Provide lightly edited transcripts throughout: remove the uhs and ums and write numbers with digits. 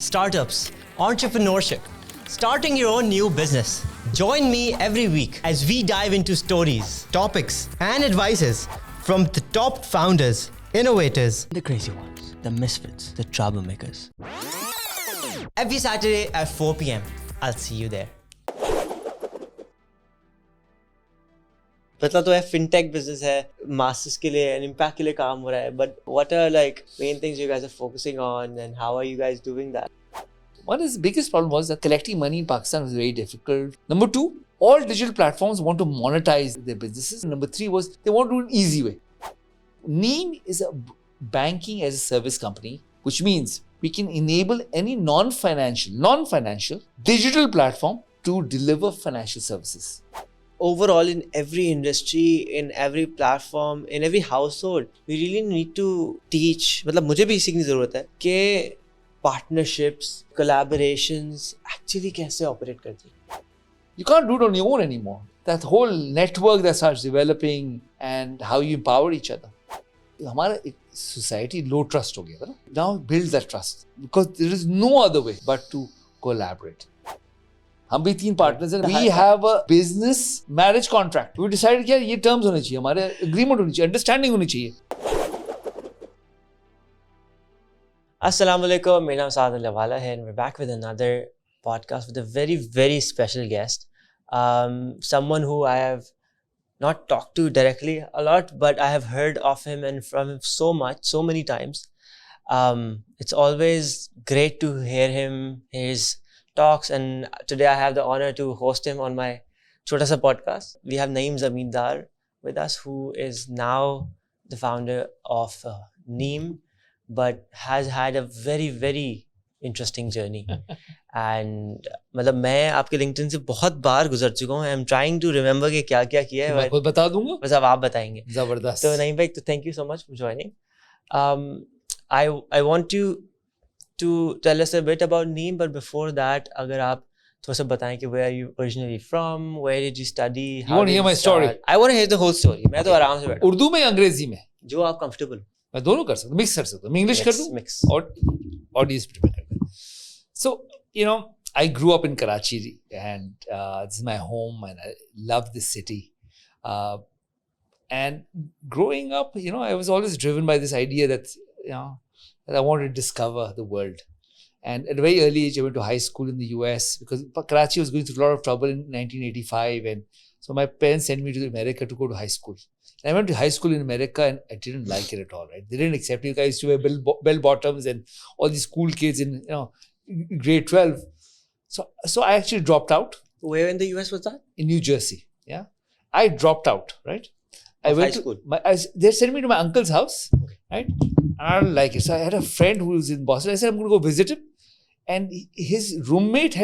startups, entrepreneurship, starting your own new business. Join me every week as we dive into stories, topics, and advices from the top founders, innovators, the crazy ones, the misfits, the troublemakers. Every Saturday at 4 p.m. I'll see you there. पता तो है fintech business है, masses के लिए and impact के लिए काम हो रहा है, but what are like main things you guys are focusing on and how are you guys doing that? One of the biggest problem was that collecting money in Pakistan was very difficult. Number two, all digital platforms want to monetize their businesses. Number three was they want to do it an easy way. Naeem is a banking as a service company, which means we can enable any non-financial digital platform to deliver financial services. Overall, in every industry, in every platform, in every household, we really need to teach. मतलब मुझे भी इसी की ज़रूरत है कि partnerships, collaborations actually कैसे operate करती हैं. You can't do it on your own anymore. That whole network that starts developing and how you empower each other. हमारा society low trust हो गया था ना. Now build that trust because there is no other way but to collaborate. हम भी 3 partners हैं. We have a business marriage contract. We decided कि ये terms होने चाहिए, हमारे agreement होनी चाहिए, understanding होनी चाहिए. Assalamu alaikum. My name is Saad Allahwala and we're back with another podcast with a very, very special guest. Someone who I have not talked to directly a lot, but I have heard of him and from him so many times. It's always great to hear him, his talks, and today I have the honor to host him on my Chota Sa podcast. We have Naeem Zamindar with us, who is now the founder of Naeem, but has had a very, very interesting journey. And मतलब मैं आपके LinkedIn से बहुत बार गुजर चुका हूँ. I'm trying to remember कि क्या क्या किया है. मैं खुद बता दूंगा. बस अब आप बताएंगे. जबरदस्त. तो Naeem भाई, thank you so much for joining. I want you to tell us a bit about Naeem, but before that, अगर आप थोड़ा सा बताएं कि where are you originally from, where did you study, you want to hear my story? I want to hear the whole story. मैं तो आराम से बैठा. उर्दू में अंग्रेजी में जो आप comfortable. मैं दोनों कर सकता हूँ, मिक्स कर सकता हूँ. मैं इंग्लिश कर दूँ mix. और ऑडियंस प्रिपेयर कर दूँ. So, you know, I grew up in Karachi and this is my home and I love this city. And growing up, you know, I was always driven by this idea that, you know, that I wanted to discover the world. And at a very early age, I went to high school in the US because Karachi was going through a lot of trouble in 1985. And so my parents sent me to America to go to high school. And I went to high school in America and I didn't like it at all, right? They didn't accept me. I used to wear bell bottoms and all these cool kids in, you know, grade 12. So I actually dropped out. Where in the US was that? In New Jersey, yeah. I dropped out, right? I Of went high school? They sent me to my uncle's house, Okay. right? I don't like it. So I had a friend who was in Boston. I said, I'm going to go visit him. And his roommate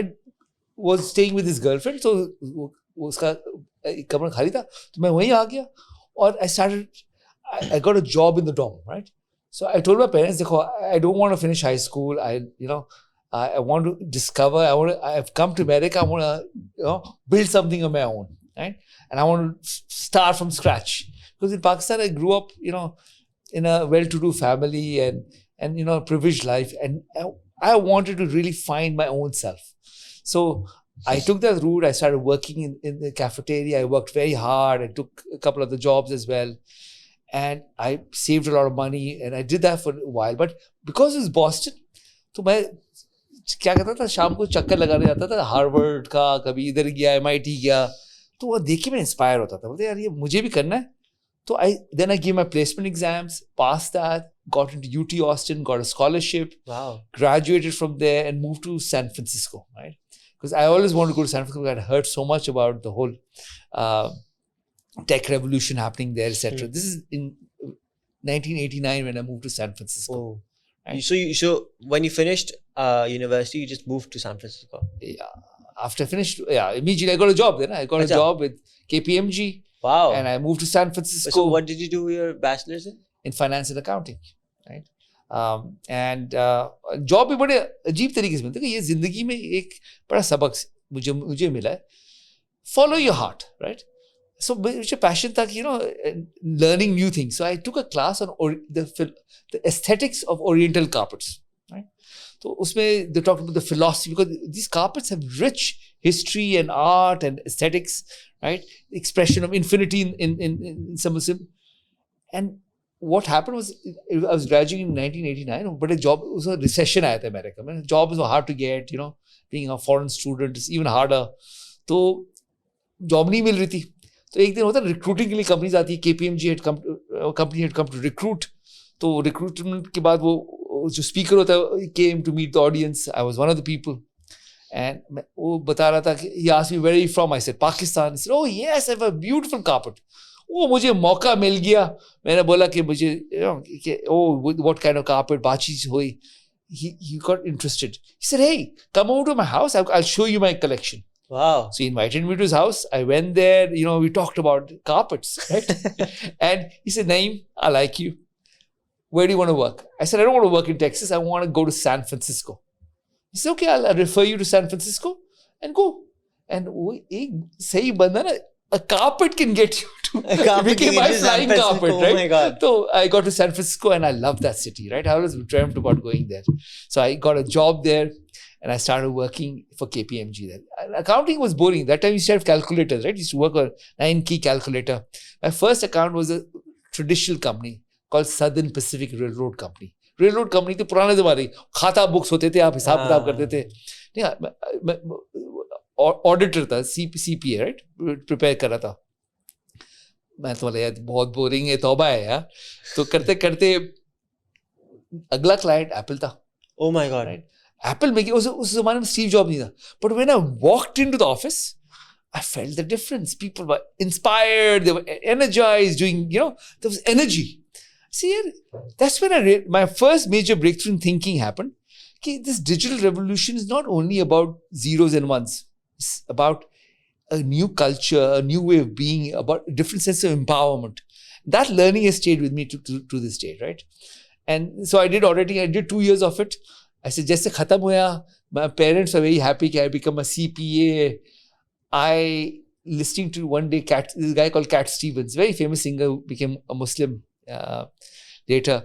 was staying with his girlfriend. So उसका कमरा खाली था. तो मैं वहीं आ गया. और I got a job in the dorm, right? So I told my parents, I don't want to finish high school. I want to discover. I've come to America. I want to, you know, build something on my own, right? And I want to start from scratch. Because in Pakistan, I grew up, you know, in a well-to-do family and you know, privileged life. And I wanted to really find my own self. So I took that route. I started working in the cafeteria. I worked very hard. I took a couple of the jobs as well. And I saved a lot of money. And I did that for a while. But because it's Boston, तो मैं क्या करता था, शाम को चक्कर लगाने जाता था हार्वर्ड का, कभी इधर गया, MIT गया. तो वो देख के मैं इंस्पायर होता था. बोलते यार ये मुझे भी करना है. So then I gave my placement exams, passed that, got into UT Austin, got a scholarship, Wow. Graduated from there and moved to San Francisco, right? Because I always wanted to go to San Francisco. I had heard so much about the whole tech revolution happening there, etc. This is in 1989 when I moved to San Francisco. Oh. Right? So when you finished university, you just moved to San Francisco? Yeah. After I finished, immediately I got a job then. I got a job with KPMG. Wow. And I moved to San Francisco. So what did you do your bachelor's in? In finance and accounting, right? And job भी बड़े अजीब तरीके से मिलता है कि ये जिंदगी में एक बड़ा सबक मुझे मिला है. Follow your heart, right? So मुझे passion था कि, you know, learning new things. So I took a class on the aesthetics of Oriental carpets. right? So usme they talked about the philosophy, because these carpets have rich history and art and aesthetics, right? Expression of infinity in some of them. And what happened was, I was graduating in 1989, but a job, it was a recession in America. I mean, jobs were hard to get, being a foreign student is even harder. So job नहीं मिल रही थी. तो एक दिन होता है recruiting के लिए कंपनीज आती है. KPMG company had come to recruit. तो रिक्रूटमेंट के बाद वो जो स्पीकर होता है came to meet the audience. I was one of the people. And वो बता रहा था कि he asked me where are you from? I said Pakistan. He said, oh yes, I have a beautiful carpet. वो मुझे मौका मिल गया. मैंने बोला कि मुझे what kind of carpet, बातचीत हुई. He got interested. He said, hey, come over to my house. I'll show you my collection. Wow. So he invited me to his house. I went there. We talked about carpets, right? And he said, Naeem, I like you. Where do you want to work? I said, I don't want to work in Texas. I want to go to San Francisco. He said, okay, I'll refer you to San Francisco and go. And a carpet can get you to. It became my flying carpet, right? Oh my God. So I got to San Francisco and I loved that city, right? I always dreamt about going there. So I got a job there and I started working for KPMG there. Accounting was boring. That time you used to have calculators, right? You used to work on 9-key calculator. My first account was a traditional company called Southern Pacific Railroad Company. Railroad company तो पुराने ज़माने खाता books होते थे, आप हिसाब किताब करते थे. नहीं, ऑडिटर था, CPA, राइट, प्रिपेयर कर रहा था. मैं तो बोला यार बहुत बोरिंग है, तौबा है यार. तो करते करते अगला क्लाइंट एप्पल था. Oh my God. Right? Apple में उस ज़माने में स्टीव जॉब नहीं था. But when I walked into the office, I felt the difference. People were inspired, they were energized, there was energy. See, that's when my first major breakthrough in thinking happened. Okay, this digital revolution is not only about zeros and ones. It's about a new culture, a new way of being, about a different sense of empowerment. That learning has stayed with me to this day, right? And so I did 2 years of it. I said, jaise khatam hoya, my parents are very happy that I become a CPA. I listening to one day this guy called Cat Stevens, very famous singer who became a Muslim later.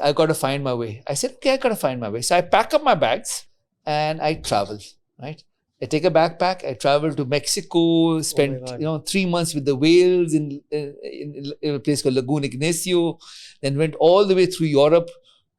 I got to find my way. I said, okay, I got to find my way. So I pack up my bags and I travel, right? I take a backpack. I travel to Mexico, spent 3 months with the whales in a place called Lagoon Ignacio, then went all the way through Europe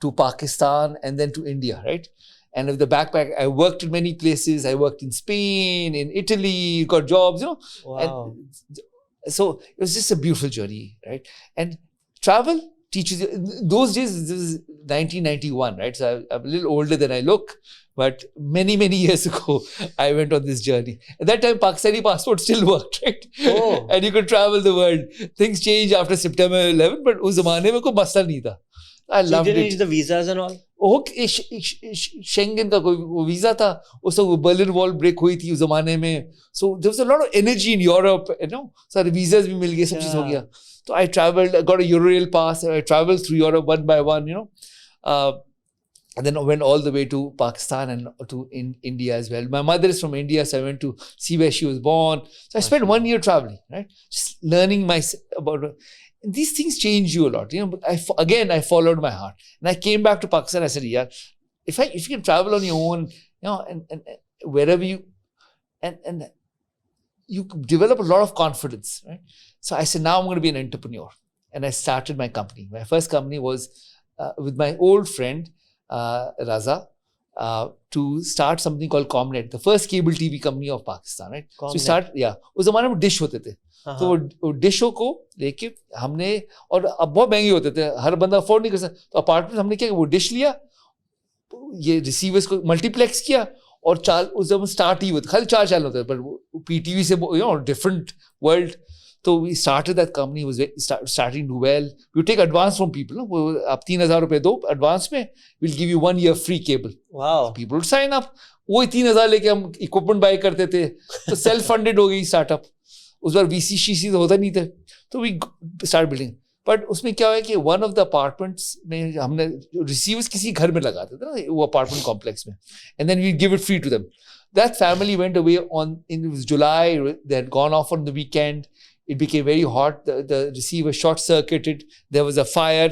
to Pakistan and then to India, right? And with the backpack, I worked in many places. I worked in Spain, in Italy, got jobs, Wow. And so it was just a beautiful journey, right? And travel teaches you. In those days, this is 1991, right? So I'm a little older than I look, but many, many years ago, I went on this journey. At that time, Pakistani passport still worked, right? Oh. And you could travel the world. Things changed after September 11, but उस ज़माने में कोई मसला नहीं था. I loved you didn't it. need the visas and all? Schengen का कोई visa था, उसको बर्लिन वॉल ब्रेक हुई थी उस जमाने में. So there was a lot of energy in Europe, सारे visas भी मिल गए, सब चीज हो गया. So I traveled, I got a Eurail pass, I traveled through Europe one by one, and then I went all the way to Pakistan and to India as well. My mother is from India, so I went to see where she was born. So I spent 1 year traveling, right? Just learning about these things change you a lot. I followed my heart. And I came back to Pakistan. I said, yeah, if you can travel on your own, and wherever you, and you develop a lot of confidence, right? So I said, now I'm going to be an entrepreneur. And I started my company. My first company was with my old friend, Raza, to start something called Comnet, the first cable TV company of Pakistan, right? Comnet. So we started, उस ज़माने में dish होते थे. तो वो डिशों को लेके हमने, और अब बहुत महंगे होते थे, हर बंदा अफोर्ड नहीं कर सकता. तो अपार्टमेंट हमने क्या, वो डिश लिया, ये रिसीवर्स को मल्टीप्लेक्स किया, और उस समय स्टार्ट ही हुआ था, खाली 4 चैनल होते थे, पर PTV से different world. So we started that company, was starting to do well. You take advance from people, आप 3,000 रुपए दो advance में, we'll give you 1 year free cable. Wow. So people would sign up. वही 3,000 लेके हम equipment buy करते थे. तो self funded हो गई startup. उस बार VC तो होता नहीं था. तो we start building. But उसमें क्या हुआ कि one of the apartments में हमने receivers किसी घर में लगाते थे ना, वो apartment complex में, and then we give it free to them. That family went away it was July. They had gone off on the weekend. It became very hot. The receiver short circuited. There was a fire.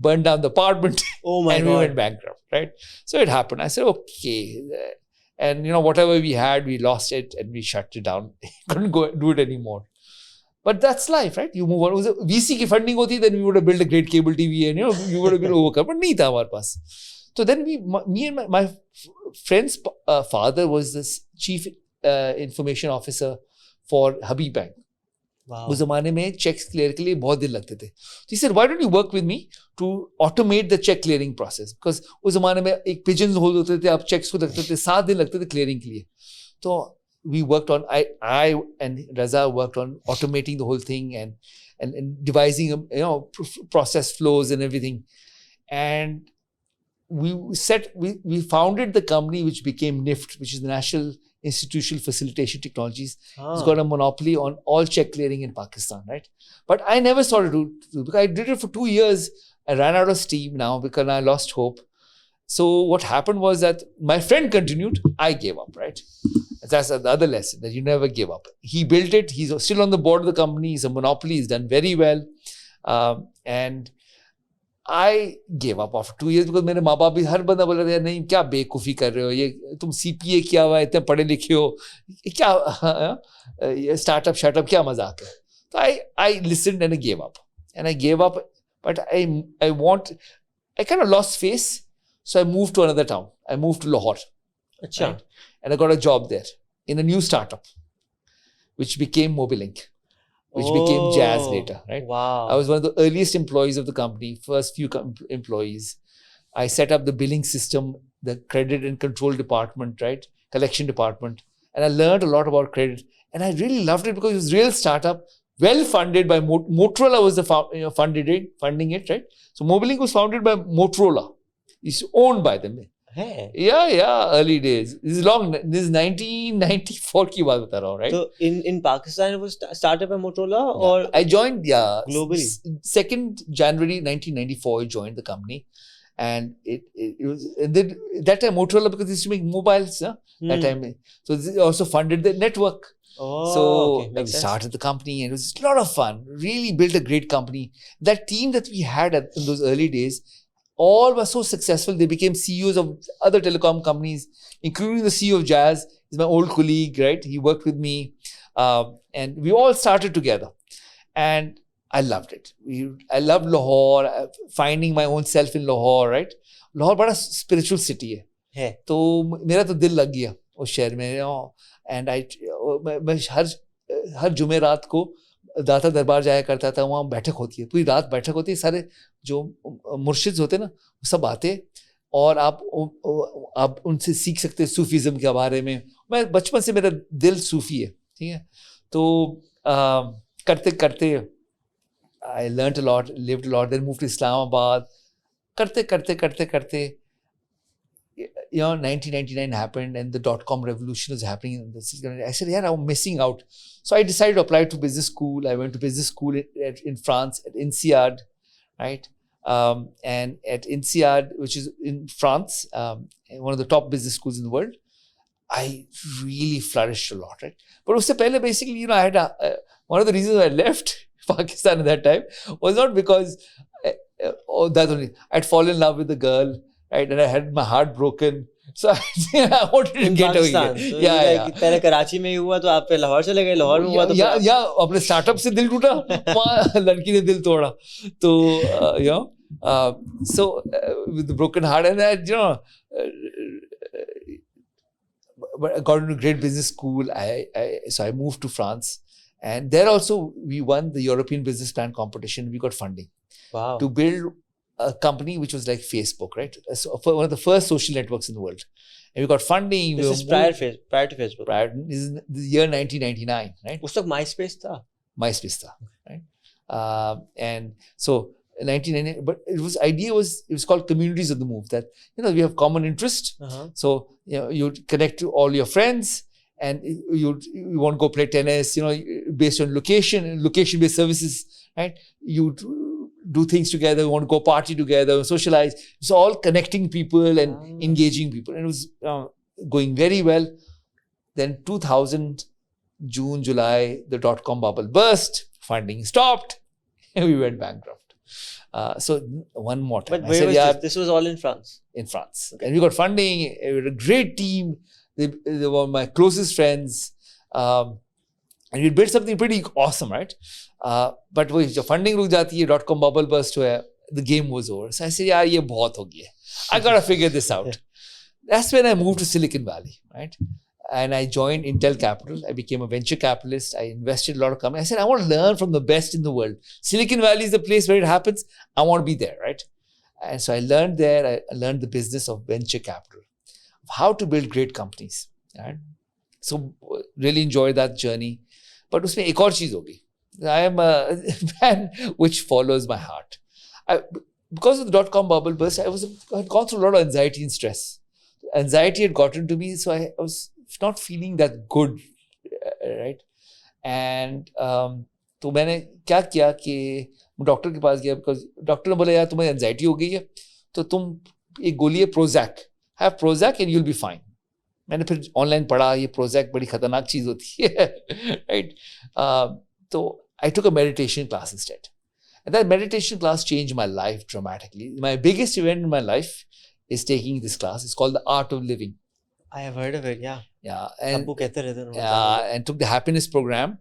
burned down the apartment, Oh my and God. we went bankrupt, right? So it happened. I said, okay. And whatever we had, we lost it and we shut it down. Couldn't go do it anymore. But that's life, right? You move on. It was VC ki funding hoti, then we would have built a great cable TV and you would have been overcome. But nahi tha hamare paas. So then me and my friend's father was this chief information officer for Habib Bank. Wow. उस ज़माने में checks clear के लिए बहुत दिन लगते थे. So he said, why don't you work with me to automate the check clearing process? Because उस ज़माने में एक pigeons hold होते थे, आप checks को रखते थे, 7 दिन लगते थे clearing के लिए. तो we worked on, I and Raza worked on automating the whole thing and devising process flows and everything. And we founded the company which became NIFT, which is the National Institutional Facilitation Technologies. It's got a monopoly on all check clearing in Pakistan, right? But I never started to do because I did it for 2 years. I ran out of steam now because I lost hope. So what happened was that my friend continued, I gave up, right? That's the other lesson, that you never give up. He built it. He's still on the board of the company. He's a monopoly. He's done very well. And I gave up after 2 years because मेरे माँ बाप भी हर बंदा बोल रहे थे नहीं क्या बेवकूफ़ी कर रहे हो ये तुम CPA किया हुआ है इतने पढ़े लिखे हो क्या ये startup क्या मजाक है तो I listened and I gave up but I kind of lost face, so I moved to another town. I moved to Lahore. Achha. Right? And I got a job there in a new startup which became Mobilink, which became Jazz later, right? Wow. I was one of the earliest employees of the company, first few employees. I set up the billing system, the credit and control department, right? Collection department. And I learned a lot about credit. And I really loved it because it was a real startup, well funded by Motorola was the funding it, right? So Mobilink was founded by Motorola. It's owned by them. Hey. Yeah, early days. This is 1994 की बात बता रहा हूँ, right? So in Pakistan it was started by Motorola or I joined globally? 2nd January 1994 I joined the company, and it was that time Motorola, because they used to make mobiles that time, so they also funded the network. Okay, we started the company and it was a lot of fun. Really built a great company. That team that we had in those early days, all were so successful. They became CEOs of other telecom companies, including the CEO of Jazz. He's my old colleague, right? He worked with me. And we all started together. And I loved it. I loved Lahore, finding my own self in Lahore, right? Lahore is a spiritual city. So, मेरा तो दिल लग गया उस शहर में. And मैं हर जुमे रात को दाता दरबार जाया करता था. वहाँ बैठक होती है, पूरी रात बैठक होती है. सारे जो मुर्शिद होते हैं ना, वो सब आते और आप उनसे सीख सकते हैं सूफीज़म के बारे में. मैं बचपन से मेरा दिल सूफी है, ठीक है. तो करते करते I learned a lot, lived a lot, then moved to Islamabad. करते 1999 happened and the dot-com revolution was happening in the city. I said, yeah, I'm missing out. So I decided to apply to business school. I went to business school in France, at INSEAD, right? And at INSEAD, which is in France, one of the top business schools in the world, I really flourished a lot, right? But usse pehle, basically, I had one of the reasons I left Pakistan at that time was not because that's only. I'd fallen in love with a girl, right? And I had my heart broken. So I wanted to get away. So पहले कराची में ही हुआ तो आप फिर लाहौर चले गए. लाहौर में हुआ तो या अपने स्टार्टअप से दिल टूटा, वहाँ लड़की ने दिल तोड़ा. तो so with the broken heart and that, but I got into a great business school. So I moved to France, and there also we won the European Business Plan competition. We got funding to build a company which was like Facebook, right? So for one of the first social networks in the world. And we got funding. This is prior to Facebook. This is the year 1999, right? उस तक MySpace था. MySpace था, right? And so 1999, but it was called Communities of the Move. That we have common interest. So you connect to all your friends, and you want to go play tennis. Based on location-based services, right? You do things together. You want to go party together, socialize. It's all connecting people and engaging people, and it was going very well. Then 2000 June, July, the dot-com bubble burst. Funding stopped, and we went bankrupt. So one more time. But I where said, was yeah, this? This was all in France. in France. And we got funding. We were a great team. They were my closest friends. And we built something pretty awesome, right? But when the funding ruk jati hai, .com bubble burst hua hai, the game was over. So I said, yeah, ye bahut ho gaya. I got to figure this out. That's when I moved to Silicon Valley, right? And I joined Intel Capital. I became a venture capitalist. I invested a lot of companies. I said, I want to learn from the best in the world. Silicon Valley is the place where it happens. I want to be there, right? And so I learned there. I learned the business of venture capital, how to build great companies, right? So really enjoyed that journey. But usme ek aur cheez ho gayi. I am a man which follows my heart. Because of the .com bubble burst, I had gone through a lot of anxiety and stress. Anxiety had gotten to me, so I was not feeling that good, right? And तो मैंने क्या किया कि doctor के पास गया, because doctor ने बोला यार तुम्हें एंजाइटी हो गई है तो तुम एक गोली है Prozac, have Prozac and you will be fine. मैंने फिर ऑनलाइन पढ़ा ये प्रोजैक बड़ी खतरनाक चीज होती है, राइट? तो I took a meditation class instead. And that meditation class changed my life dramatically. My biggest event in my life is taking this class. It's called The Art of Living. I have heard of it, yeah. Yeah. And, Abbu kehte rehte hain. and took the happiness program,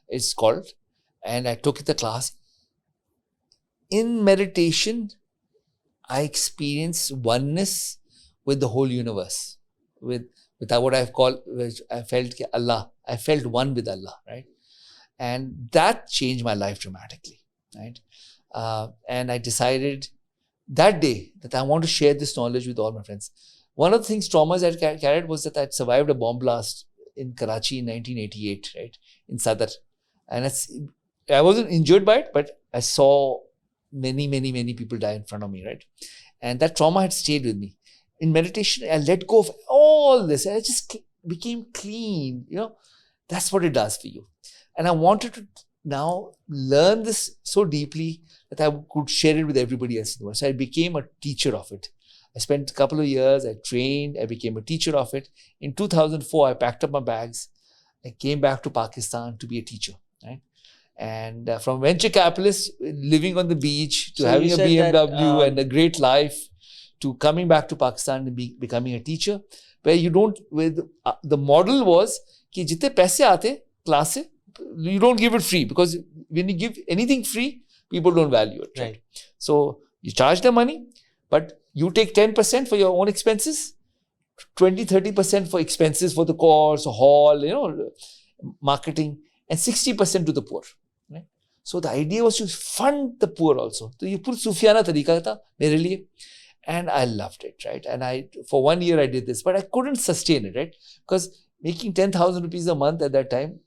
it's called. And I took the class. In meditation, I experienced oneness with the whole universe. With what I've called, I felt Allah. I felt one with Allah, right? And that changed my life dramatically, right? And I decided that day that I want to share this knowledge with all my friends. One of the things, traumas I carried was that I had survived a bomb blast in Karachi in 1988, right? In Sadr. And I wasn't injured by it, but I saw many people die in front of me, right? And that trauma had stayed with me. In meditation, I let go of all this. I just became clean, you know. That's what it does for you. And I wanted to now learn this so deeply that I could share it with everybody else in the world. So I became a teacher of it. I spent a couple of years, I trained, I became a teacher of it. In 2004, I packed up my bags. I came back to Pakistan to be a teacher, right? And from venture capitalist, living on the beach, to having a BMW and a great life, to coming back to Pakistan and becoming a teacher, where the model was कि जितने पैसे आते class से, you don't give it free, because when you give anything free, people don't value it. Right? So you charge the money, but you take 10% for your own expenses, 20-30% for expenses for the course, hall, you know, marketing, and 60% to the poor. Right? So the idea was to fund the poor also. So ये पूरा सूफियाना तरीका था मेरे लिए, and I loved it, right? And for 1 year I did this, but I couldn't sustain it, right? Because making 10,000 rupees a month at that time,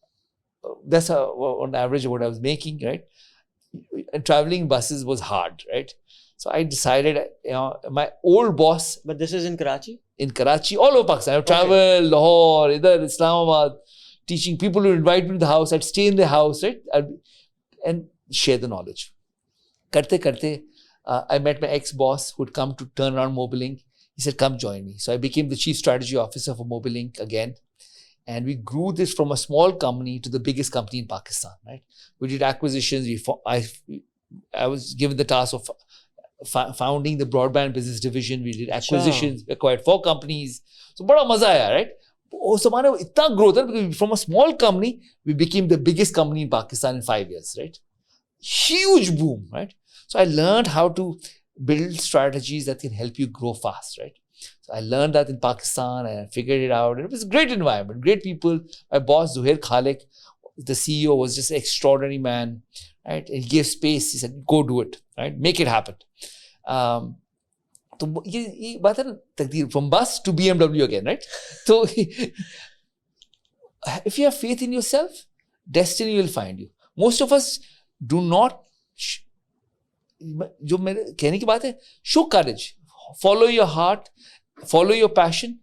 that's on average what I was making, right? And traveling buses was hard, right? So I decided, you know, my old boss. But this is in Karachi? In Karachi, all over Pakistan. I would travel, Lahore, Idhar, Islamabad, teaching people who invite me to the house. I'd stay in the house, right? And share the knowledge. Karte, I met my ex-boss who would come to turn around Mobilink. He said, come join me. So I became the chief strategy officer for Mobilink again. And we grew this from a small company to the biggest company in Pakistan, right? We did acquisitions. I was given the task of founding the broadband business division. We did acquisitions, acquired 4 companies. So, bada maza aaya, right? So, itna growth, because from a small company, we became the biggest company in Pakistan in 5 years, right? Huge boom, right? So, I learned how to build strategies that can help you grow fast, right? So, I learned that in Pakistan and I figured it out. It was a great environment, great people. My boss, Zuhair Khalik, the CEO, was just an extraordinary man, right? And he gave space. He said, go do it, right? Make it happen. तो ये बात है ना तकदीर, from bus to BMW again, right? So if you have faith in yourself, destiny will find you. Most of us do not, जो मेरे कहने की बात है, show courage, follow your heart, follow your passion,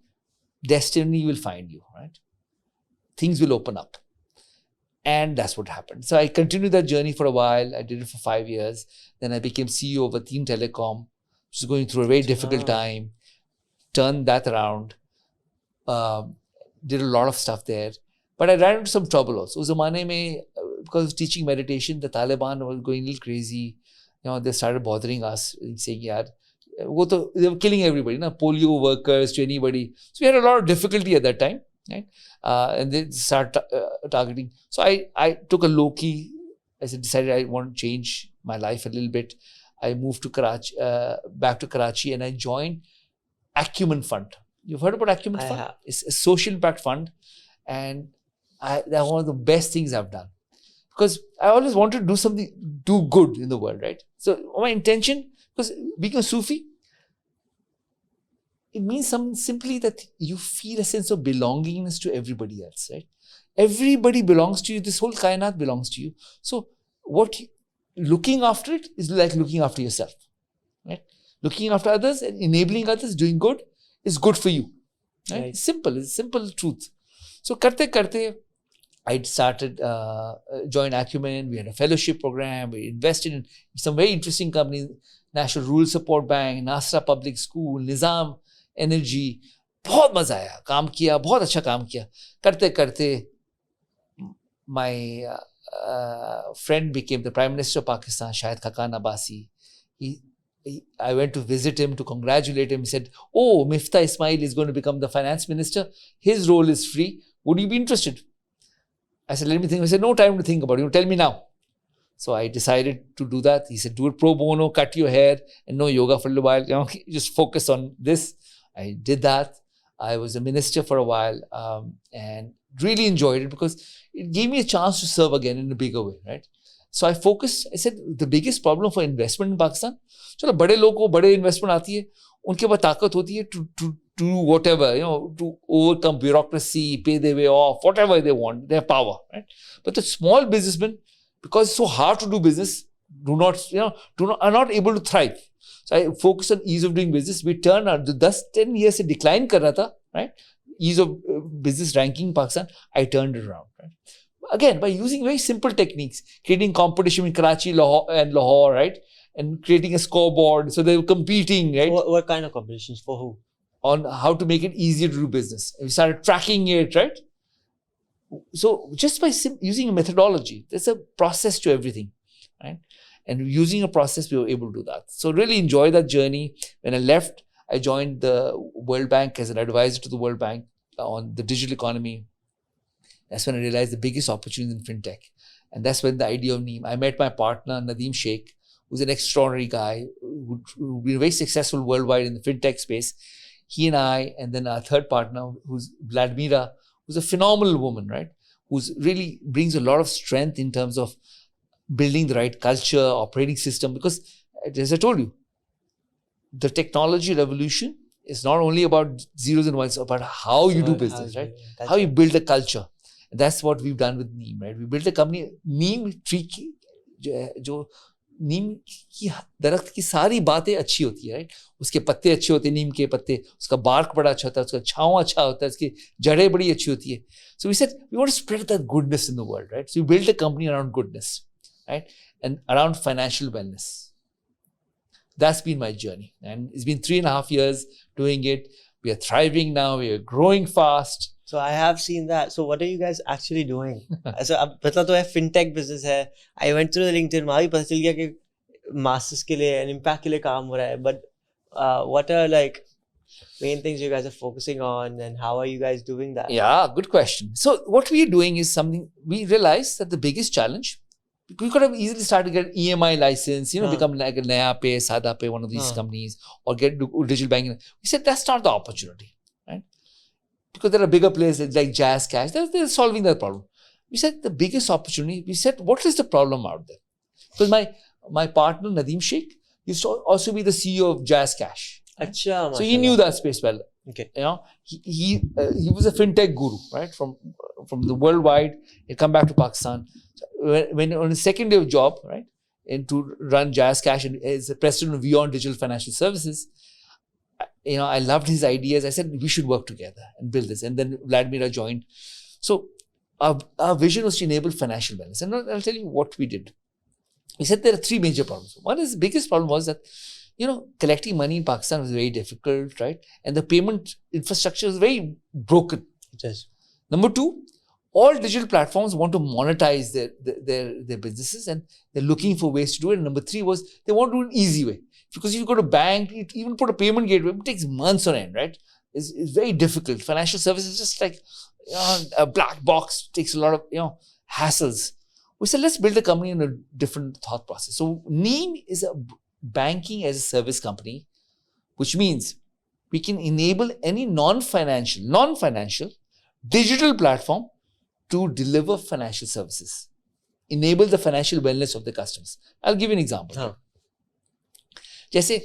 destiny will find you, right? Things will open up. And that's what happened. So I continued that journey for a while. I did it for 5 years. Then I became CEO of a Team Telecom, which was going through a very difficult time. Turned that around. Did a lot of stuff there. But I ran into some trouble also. Us zamane mein, because of teaching meditation, the Taliban was going a little crazy. they started bothering us, saying, "Yeah, they were killing everybody, polio workers to anybody." So we had a lot of difficulty at that time, right? And they started targeting. So I took a low key. I decided I want to change my life a little bit. I moved to Karachi, back to Karachi, and I joined Acumen Fund. You've heard about Acumen Fund? Have. It's a social impact fund, and that's one of the best things I've done, because I always wanted to do good in the world, right? So my intention, because being a Sufi, it means simply that you feel a sense of belongingness to everybody else, right? Everybody belongs to you. This whole kainat belongs to you. So looking after it is like looking after yourself, right? Looking after others and enabling others, doing good is good for you, right? Right. Simple. It's simple truth. So karte, I started, joined Acumen. We had a fellowship program. We invested in some very interesting companies, National Rural Support Bank, Nasra Public School, Nizam Energy. बहुत मजा आया, काम किया, बहुत अच्छा काम किया. करते my friend became the Prime Minister of Pakistan, Shahid Khaqan Abbasi. I went to visit him to congratulate him. He said, "Oh, Miftah Ismail is going to become the finance minister. His role is free. Would you be interested?" I said, "Let me think." He said, "No time to think about it. Tell me now." So I decided to do that. He said, "Do it pro bono, cut your hair, and no yoga for a little while. Just focus on this." I did that. I was a minister for a while, and really enjoyed it because it gave me a chance to serve again in a bigger way, right? So I focused. I said, the biggest problem for investment in Pakistan, चलो बड़े लोगों को बड़े investment आती है, उनके पास ताकत होती है to do whatever, to overcome bureaucracy, pay their way off, whatever they want. They have power, right? But the small businessmen, because it's so hard to do business, are not able to thrive. So I focused on ease of doing business. We turned out, 10 years से decline कर रहा था, right? Ease of business ranking in Pakistan, I turned it around, right? Again, by using very simple techniques, creating competition in Karachi and Lahore, right? And creating a scoreboard. So they were competing, right? What kind of competitions? For who? On how to make it easier to do business. And we started tracking it, right? So just by using a methodology, there's a process to everything, right? And using a process, we were able to do that. So really enjoy that journey. When I left, I joined the World Bank as an advisor to the World Bank on the digital economy. That's when I realized the biggest opportunity in fintech. And that's when the idea of Naeem. I met my partner, Naeem Sheikh, who's an extraordinary guy, who's been very successful worldwide in the fintech space. He and I, and then our third partner, who's Vladimira, who's a phenomenal woman, right? Who's really brings a lot of strength in terms of building the right culture, operating system. Because, as I told you, the technology revolution is not only about zeros and ones, about how you do business, right? How you build a culture. And that's what we've done with Naeem, right? We built a company, Naeem tree की जो नीम की दरख्त की सारी बातें अच्छी होती है, राइट? उसके पत्ते अच्छे होते हैं, नीम के पत्ते, उसका बार्क बड़ा अच्छा होता है, उसका छांव अच्छा होता है, उसकी जड़ें बड़ी अच्छी होती है. So we said we want to spread that goodness in the world, right? So we built a company around goodness, right? And around financial wellness. That's been my journey, and it's been 3.5 years doing it. We are thriving now. We are growing fast. So I have seen that. So what are you guys actually doing? So अब पता तो है fintech business है. I went through the LinkedIn. वहाँ भी पता चल गया कि masters के लिए and impact के लिए काम हो रहा है. But what are like main things you guys are focusing on, and how are you guys doing that? Yeah, good question. So what we are doing is something we realized that the biggest challenge. We could have easily started to get EMI license, become like a Naya Pay, Sada Pay, one of these companies, or get digital banking. We said that's not the opportunity, right? Because there are bigger players like Jazz Cash. They're solving that problem. We said the biggest opportunity. We said, what is the problem out there? Because my partner Naeem Sheikh used to also be the CEO of Jazz Cash. Right? So he knew that space well. Okay. He was a fintech guru, right? From the worldwide. He'd come back to Pakistan. When on his second day of job, right, and to run Jazz Cash and as the president of Beyond Digital Financial Services, I loved his ideas. I said we should work together and build this. And then Vladimira joined. So our vision was to enable financial wellness. And I'll tell you what we did. We said there are 3 major problems. One is the biggest problem was that collecting money in Pakistan was very difficult, right? And the payment infrastructure was very broken. Yes. Number 2. all digital platforms want to monetize their businesses, and they're looking for ways to do it. And number 3 was they want to do it an easy way. Because if you go to a bank, even put a payment gateway, it takes months on end, right? It's very difficult. Financial services is just like a black box, takes a lot of hassles. We said, let's build a company in a different thought process. So Naeem is a banking as a service company, which means we can enable any non-financial digital platform to deliver financial services, enable the financial wellness of the customers. I'll give you an example. जैसे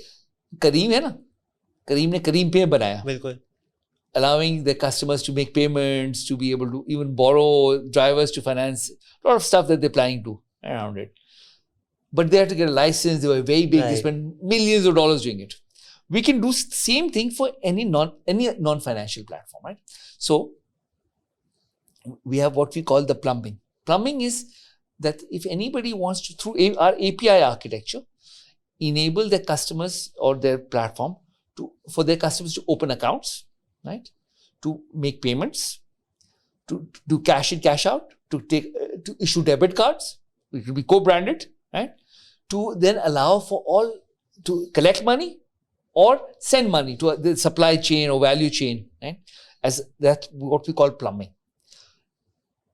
करीम है ना, करीम ने करीम पे बनाया, बिल्कुल, allowing the customers to make payments, to be able to even borrow, drivers to finance, a lot of stuff that they're planning to around it. But they had to get a license. They were very big. They spent millions of dollars doing it. We can do the same thing for any non-financial platform, right? So we have what we call the plumbing. Plumbing is that if anybody wants to, through our API architecture, enable their customers or their platform for their customers to open accounts, right? To make payments, to do cash in, cash out, to issue debit cards, which will be co-branded, right? To then allow for all to collect money or send money to the supply chain or value chain, right? As that's what we call plumbing.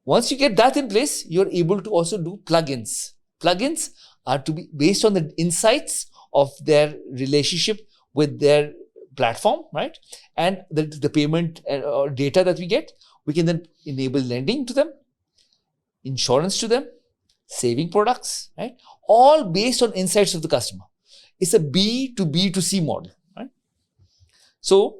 Once you get that in place, you're able to also do plugins. Plugins are to be based on the insights of their relationship with their platform, right? And the payment or data that we get, we can then enable lending to them, insurance to them, saving products, right? All based on insights of the customer. It's a B to B to C model, right? So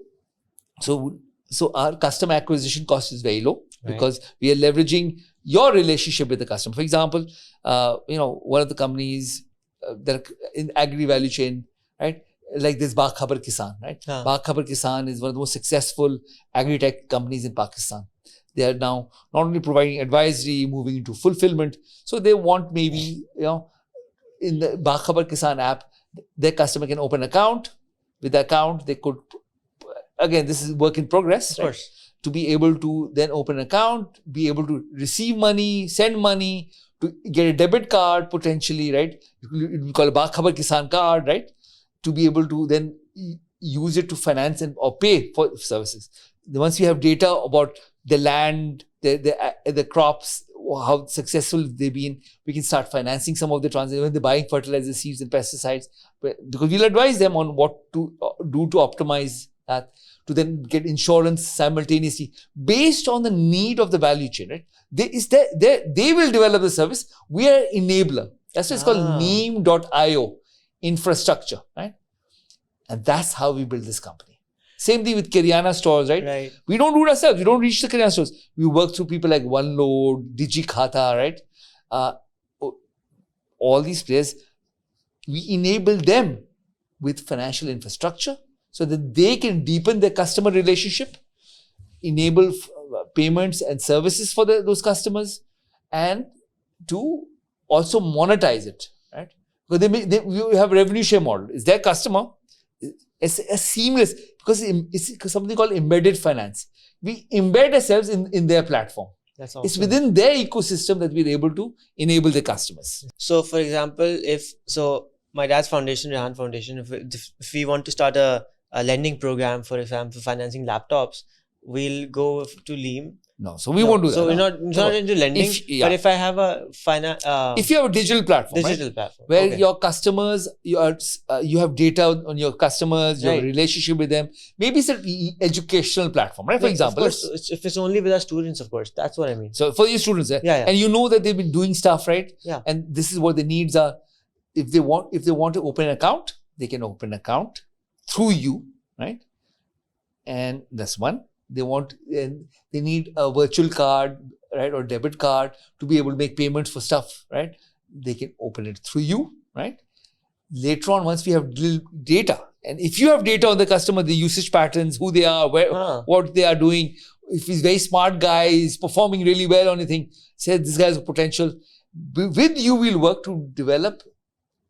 our customer acquisition cost is very low because we are leveraging your relationship with the customer. For example, one of the companies that are in agri value chain, right? Like this Baag Khabar Kisan, right? Baag Khabar Kisan is one of the most successful agri-tech companies in Pakistan. They are now not only providing advisory, moving into fulfillment. So they want maybe, in the Baag Khabar Kisan app, their customer can open an account. With the account, they could, again, this is work in progress, of course, to be able to then open an account, be able to receive money, send money, to get a debit card potentially, right? We call it Baag Khabar Kisan card, right? To be able to then use it to finance or pay for services. Once you have data about the land, the crops, how successful they've been, we can start financing some of the transactions. When they're buying fertilizer, seeds and pesticides, because we'll advise them on what to do to optimize that, to then get insurance simultaneously based on the need of the value chain, right? They will develop the service. We are enabler. That's why it's called Naeem.io infrastructure, right? And that's how we build this company. Same thing with Kiryana stores, right? We don't do it ourselves. We don't reach the Kiryana stores. We work through people like OneLoad, DigiKhata, right? All these players, we enable them with financial infrastructure so that they can deepen their customer relationship, enable payments and services for those customers, and to also monetize it, right? Because we have a revenue share model. It's their customer. It's a seamless, because it's something called embedded finance. We embed ourselves in their platform. That's awesome. It's within their ecosystem that we're able to enable the customers. So, for example, my dad's foundation, Rehan Foundation, if we want to start a lending program, for example, for financing laptops, we'll go to Naeem. No, so we won't do that. So we're not into lending. But if I have a if you have a digital platform, where your customers, you have data on your customers, you have a relationship with them. Maybe it's an educational platform, right? For example, of course, if it's only with our students, of course, that's what I mean. So for your students, and you know that they've been doing stuff, right? And this is what the needs are. If they want to open an account, they can open an account through you, right? And that's one. They need a virtual card, right, or debit card to be able to make payments for stuff, right? They can open it through you, right? Later on, once we have data, and if you have data on the customer, the usage patterns, who they are, what they are doing, if he's a very smart guy, he's performing really well on anything, say this guy has potential. With you, we'll work to develop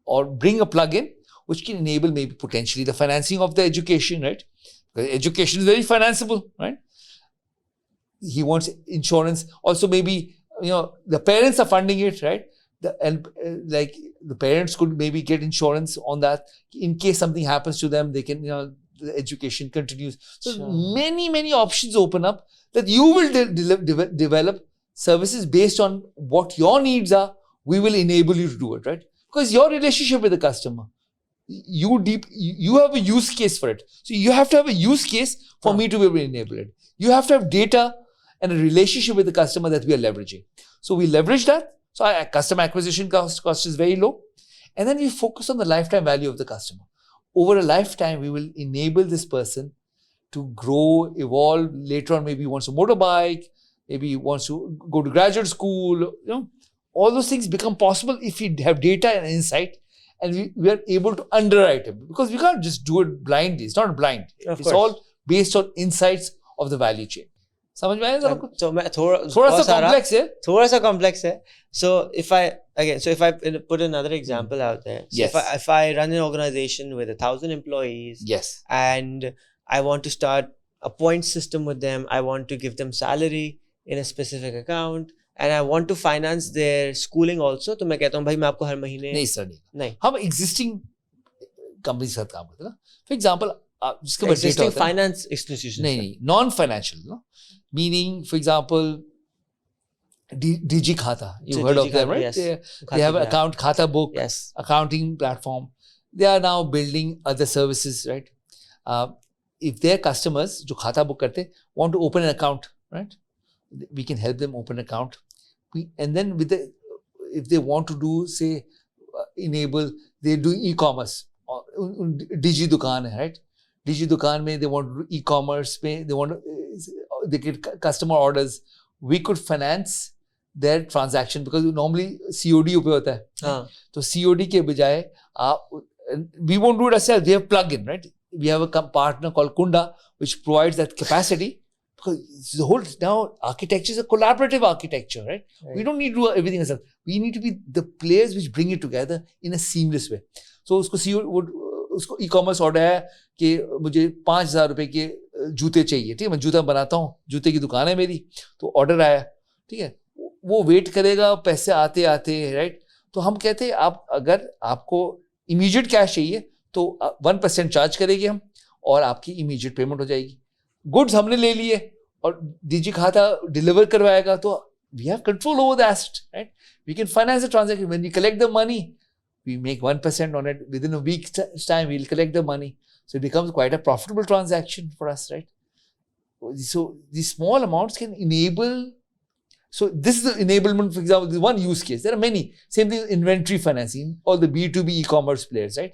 or bring a plugin which can enable maybe potentially the financing of the education, right? Education is very financeable, right? he wants insurance. Also, maybe the parents are funding it, right? Like the parents could maybe get insurance on that in case something happens to them. They can, the education continues. So many options open up that you will develop services based on what your needs are. We will enable you to do it, right? Because your relationship with the customer, you have a use case for it. So you have to have a use case for me to be able to enable it. You have to have data and a relationship with the customer that we are leveraging. So we leverage that. So our customer acquisition cost is very low. And then we focus on the lifetime value of the customer. Over a lifetime, we will enable this person to grow, evolve. Later on, maybe he wants a motorbike, maybe he wants to go to graduate school. All those things become possible if we have data and insight, and we are able to underwrite him. Because we can't just do it blindly. It's not blind. It's all based on insights of the value chain. समझ में आया जरा कुछ? So मैं थोड़ा सा complex है. So if I put another example out there. So yes. If I run an organization with 1,000 employees. Yes. And I want to start a point system with them. I want to give them salary in a specific account. And I want to finance their schooling also. तो मैं कहता हूँ भाई मैं आपको हर महीने नहीं sir नहीं हम existing companies के साथ काम करते हैं ना. For example, जिसके बाद existing finance institutions नहीं non-financial meaning, for example, DG Khata. You've heard of them, right? Yes. They have an account Khata book, yes, accounting platform. They are now building other services, right? If their customers जो खाता book करते want to open an account, right? We can help them open an account. And then if they want to do, say, enable, they do e-commerce. Digi Dukaan hai, right? Digi Dukaan mein they want to do e-commerce, they get customer orders. We could finance their transaction because normally COD पे होता है. तो COD के बजाय we won't do it ourselves. We have plug-in, right? We have a partner called Kunda which provides that capacity. Because the whole now architecture is a collaborative architecture, right? We don't need to do everything ourselves. We need to be the players which bring it together in a seamless way. So उसको e-commerce order है कि मुझे 5,000 रुपए के जूते चाहिए, ठीक है? मैं जूता बनाता हूँ, जूते की दुकान है मेरी, तो ऑर्डर आया, ठीक है? वो वेट करेगा पैसे आते आते, राइट? तो हम कहते हैं आप अगर आपको इमीडिएट कैश चाहिए तो 1% चार्ज करेंगे हम और आपकी इमीडिएट पेमेंट हो जाएगी. गुड्स हमने ले लिए और डीजी खाता डिलीवर करवाएगा तो we have control over the asset, right? We can finance the transaction. When we collect the money, we make 1% on it. Within a week's time, we'll collect the money. So it becomes quite a profitable transaction for us, right? So these small amounts can enable. So this is the enablement, for example, this is one use case. There are many. Same thing, inventory financing, all the B2B e-commerce players, right?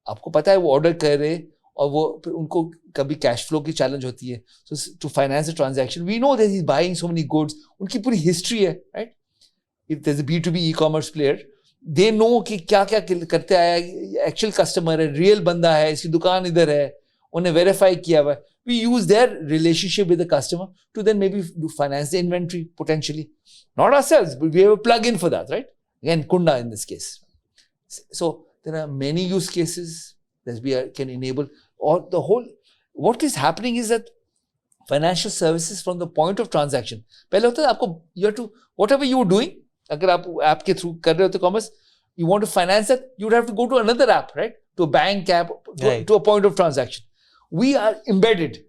आपको पता है वो order कर रहे और वो उनको कभी कैश फ्लो की चैलेंज होती है. So to finance a transaction, we know that he's buying so many goods. उनकी पूरी history है, right? If there's a B2B e-commerce player, they know कि क्या क्या करते आया, actual customer है, real बंदा है, इसकी दुकान इधर है, उन्हें verify किया हुआ है. We use their relationship with the customer to then maybe finance the inventory potentially. Not ourselves, but we have a plug-in for that, right? Again, Kunda in this case. So there are many use cases that we can enable. Or the whole, what is happening is that financial services from the point of transaction. पहले होता है आपको, you have to, whatever you are doing, अगर आप app के through कर रहे हो तो commerce, you want to finance that, you would have to go to another app, right? To a bank app, to a point of transaction. We are embedded.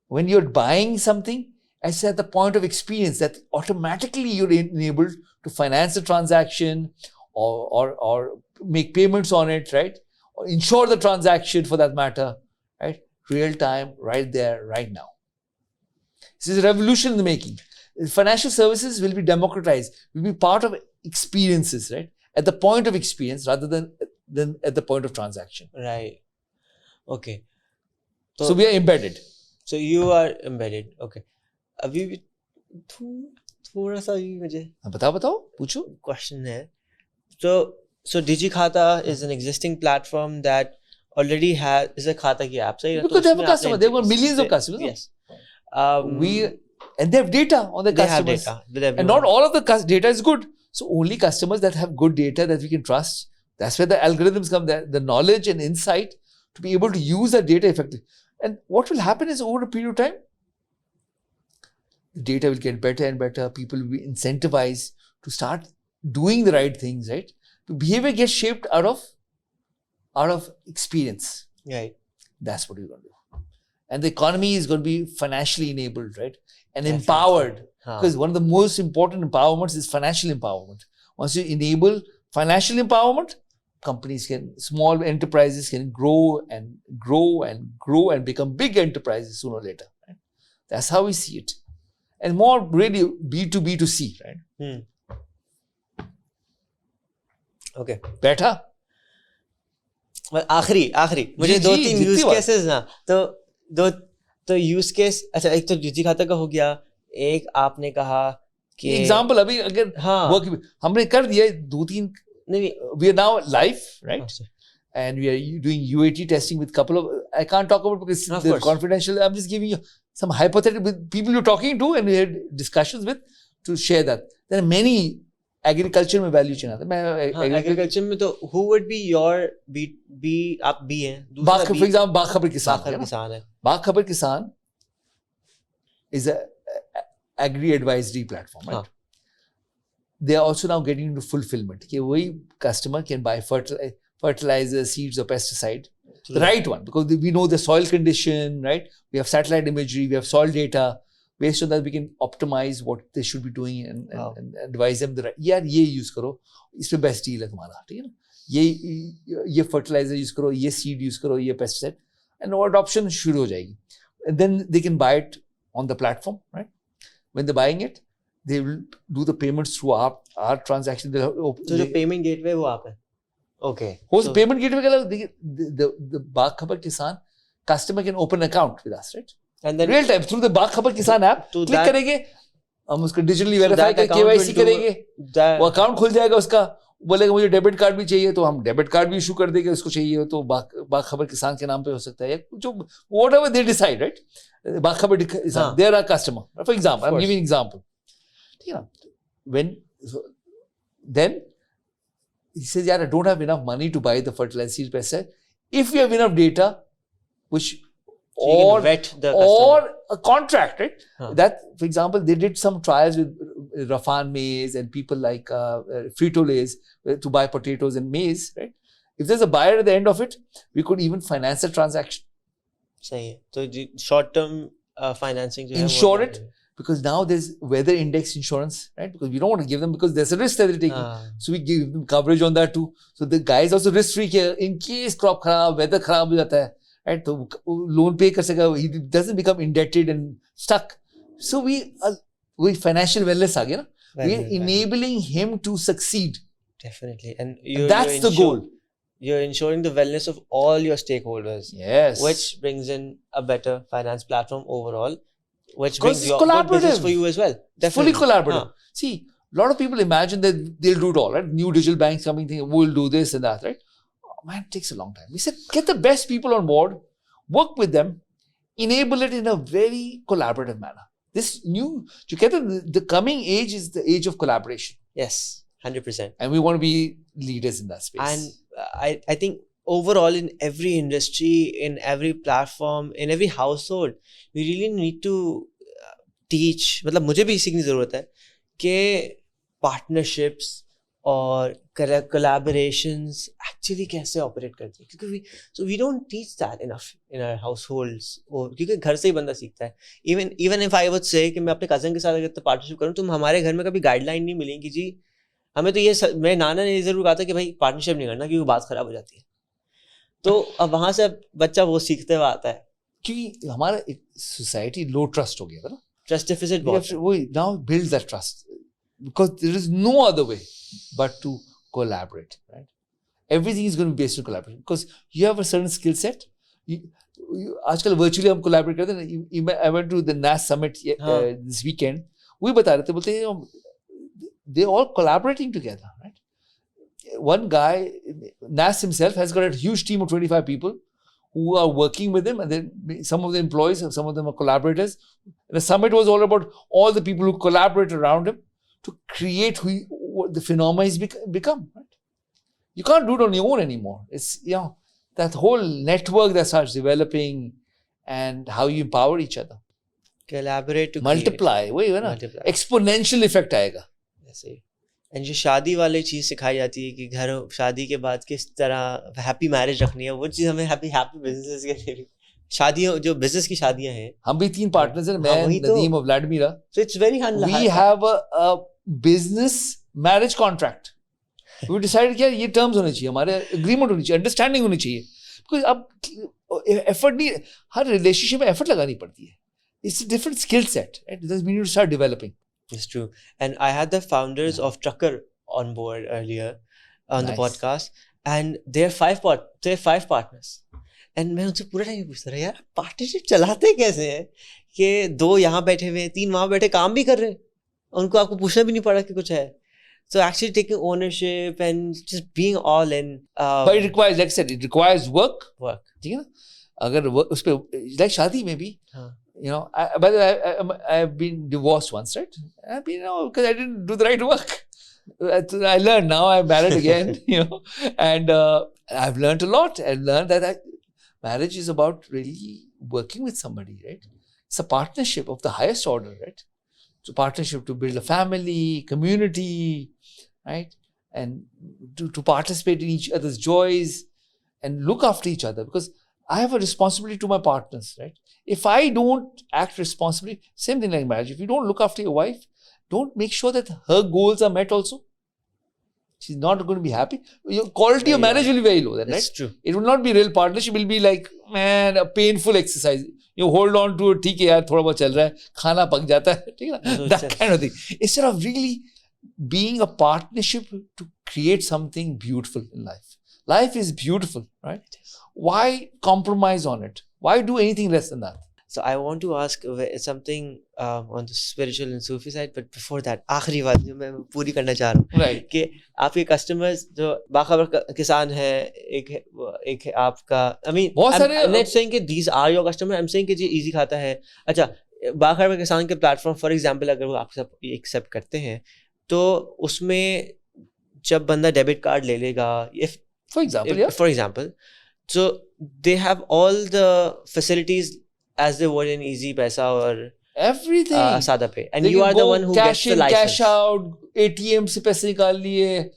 When you're buying something, it's at the point of experience that automatically you're enabled to finance the transaction or make payments on it, right? Or insure the transaction for that matter, right? Real time, right there, right now. This is a revolution in the making. Financial services will be democratized, will be part of experiences, right? At the point of experience rather than at the point of transaction. Right. Okay. So we are embedded. So you are embedded. Okay. अभी भी थोड़ा सा भी मुझे बताओ पूछो question है. So DigiKhata is an existing platform that already is a Khata ki app. So because they have a customer, they've got millions of customers. Yes. And they have data on the customers. They have data. And not all of the data is good. So only customers that have good data that we can trust. That's where the algorithms come there, the knowledge and insight to be able to use that data effectively. And what will happen is over a period of time, the data will get better and better. People will be incentivized to start doing the right things, right? The behavior gets shaped out of experience. Right. That's what you're going to do. And the economy is going to be financially enabled, right? And Definitely. Empowered. Huh. Because one of the most important empowerments is financial empowerment. Once you enable financial empowerment, small enterprises can grow and grow and grow and become big enterprises sooner or later. Right? That's how we see it. And more really B2B2C, right? Okay. Better? आखिरी मुझे 2-3 use cases ना तो use case अच्छा एक तो निजी खाता का हो गया एक आपने कहा कि एग्जांपल अभी अगर वर्क हमने कर दिया 2-3 नहीं we are now live right and we are doing UAT testing with couple of I can't talk about because they're confidential. I'm just giving you some hypothetical with people you're talking to and we had discussions with to share that. There are many agriculture में value chain आता है agriculture में तो who would be your B आप बी हैं for example बाखबर किसान है बाखबर किसान is a agri advisory platform right they are also now getting into fulfillment कि वही customer can buy fertilizer seeds or pesticide the right one because we know the soil condition right we have satellite imagery we have soil data based on that we can optimize what they should be doing and advise them the right यार ये use करो इसमें best deal है तुम्हारा ठीक है ना ये fertilizer use करो ये seed use करो ये pesticide and adoption शुरू हो जाएगी and then they can buy it on the platform right when they're buying it they will do the payments through our transaction so the payment gateway वो आप है okay who's payment gateway का the बाखबर किसान customer can open an account with us right and then real time through the बाखबर किसान app click करेंगे हम उसको digitally verify करके केवाईसी करेंगे वो अकाउंट खुल जाएगा उसका बोलेगा मुझे डेबिट कार्ड भी चाहिए तो हम डेबिट कार्ड भी इशू कर देंगे उसको चाहिए तो बाखबर किसान के नाम पे हो सकता है जो whatever they decide right बाखबर किसान they are our customer for example I'm giving example ठीक है when then he says यार I don't have enough money to buy the fertilizer pesticide if you have enough data which so you can vet the customer. Or a contract, right? That, for example, they did some trials with Rafan maize and people like Frito-Lays to buy potatoes and maize, right? If there's a buyer at the end of it, we could even finance the transaction. सही है तो short-term financing जो है insure it because now there's weather index insurance, right? Because we don't want to give them because there's a risk that they're taking. So we give them coverage on that too. So the guy is also risk-free here in case crop खराब, weather खराब हो जाता है. Right, तो loan pay कर सकेगा he doesn't become indebted and stuck so we financial wellness आ गया ना we are enabling him to succeed definitely and that's the goal you're ensuring the wellness of all your stakeholders yes which brings in a better finance platform overall which brings your good business for you as well definitely. Fully collaborative see a lot of people imagine that they'll do it all right new digital banks coming thinking we'll do this and that right man, it takes a long time. We said, get the best people on board, work with them, enable it in a very collaborative manner. This new, the coming age is the age of collaboration. Yes, 100%. And we want to be leaders in that space. And I think overall in every industry, in every platform, in every household, we really need to teach, मतलब मुझे भी सीखने की ज़रूरत है कि partnerships और collaborations actually कैसे operate करती है क्योंकि we don't teach that enough in our households और क्योंकि घर से ही बंदा सीखता है even if I would say कि मैं अपने cousin के साथ अगर पार्टनरशिप करूँ तो हमारे घर में कभी गाइडलाइन नहीं मिली कि जी हमें तो ये मेरे नाना ने ज़रूर कहा था कि भाई पार्टनरशिप नहीं करना क्योंकि बात खराब हो जाती है तो अब वहाँ से बच्चा वो सीखते हुए आता है क्योंकि हमारा सोसाइटी लो ट्रस्ट हो गया था ना ट्रस्ट डेफिसिट बहुत now build that trust because there is no other way but to collaborate, right? Everything is going to be based on collaboration because you have a certain skill set. आजकल virtually हम collaborate करते हैं. I went to the NAS summit this weekend. वही बता रहे थे बोलते हैं they're all collaborating together, right? One guy, NAS himself, has got a huge team of 25 people who are working with him, and then some of the employees, some of them are collaborators. And the summit was all about all the people who collaborate around him to create what the phenomena has become. Right? You can't do it on your own anymore. It's that whole network that starts developing and how you empower each other. collaborate to multiply, वही है ना, multiply. exponential effect आएगा. ऐसे ही. And जो शादी वाली चीज़ सिखाई जाती है कि घर शादी के बाद किस तरह हैप्पी मैरिज रखनी है, वो चीज़ हमें हैप्पी बिजनेस के लिए भी, शादियों जो बिजनेस की शादियां हैं, हम भी 3 पार्टनर्स हैं, मैं, नदीम और व्लादिमीरा. so it's very We have a business marriage contract. We decided कि ये terms होने चाहिए, हमारे agreement होनी चाहिए, understanding होनी चाहिए. Because अब effort नहीं, हर relationship में effort लगानी पड़ती है. It's a different skill set, right? We need to start developing. It's true. And I had the founders of Trucker on board earlier on the podcast, and they're 5 partners. And मैं उनसे पूरा time पूछता रहा, यार partnership चलाते कैसे हैं कि 2 यहाँ बैठे हुए हैं, 3 वहाँ बैठे काम भी कर रहे हैं, उनको आपको पूछना भी नहीं पड़ा कि कुछ है. So actually taking ownership and just being all in. But it requires, like I said, it requires work. ठीक है ना? अगर उस पे, like शादी में भी, you know, by the way, I've been divorced once, right? I've been, because I didn't do the right work. I learned now. I'm married again, and I've learned a lot. I've learned that marriage is about really working with somebody, right? It's a partnership of the highest order, right? It's a partnership to build a family, community, right? And to participate in each other's joys and look after each other, because I have a responsibility to my partners, right? If I don't act responsibly, same thing like marriage. If you don't look after your wife, don't make sure that her goals are met also. She's not going to be happy. Your quality of marriage will be very low then, right? That's true. It will not be real partnership. It will be like, man, a painful exercise. You hold on to it, ठीक है यार, थोड़ा बहुत चल रहा है, खाना पक जाता है, ठीक है ना? That kind of thing. Instead of really being a partnership to create something beautiful in life. Life is beautiful, right? Why compromise on it? Why do anything less than that? So I want to ask something on the spiritual and Sufi side, but before that, आखिरी बात जो मैं पूरी करना चाह रहा हूँ, right? कि आपके customers जो बाखबर किसान है, एक है आपका, I mean, I'm not saying कि these are your customers, I'm saying कि जी easy खाता है. अच्छा, बाखबर किसान के platform, for example, अगर वो आपसे accept करते हैं, तो उसमें जब बंदा डेबिट कार्ड ले लेगा, for example, so they have all the facilities as they would in Easy Paisa or everything, Saada Pay, and you are the one who gets the license. Cash out, ATM से पैसे निकाल लिए,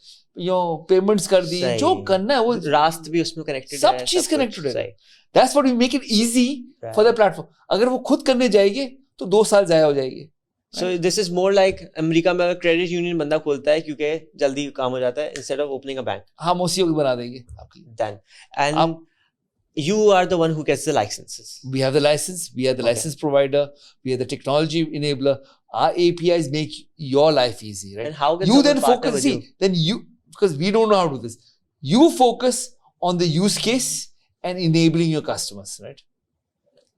payments कर दी, जो करना है वो रास्त भी उसमें connected है, सब चीज connected है. That's what we make it easy for the platform. अगर वो खुद करने जाएंगे तो 2 साल जाया हो जाएंगे. So this is more like America में अगर credit union बंदा खोलता है क्योंकि जल्दी काम हो जाता है, instead of opening a bank. हम उसी वक्त बना देंगे. Done. And you are the one who gets the licenses. We have the license. We are the license provider. We are the technology enabler. Our APIs make your life easy, right? And how can you then focus? Then you, because we don't know how to do this. You focus on the use case and enabling your customers, right?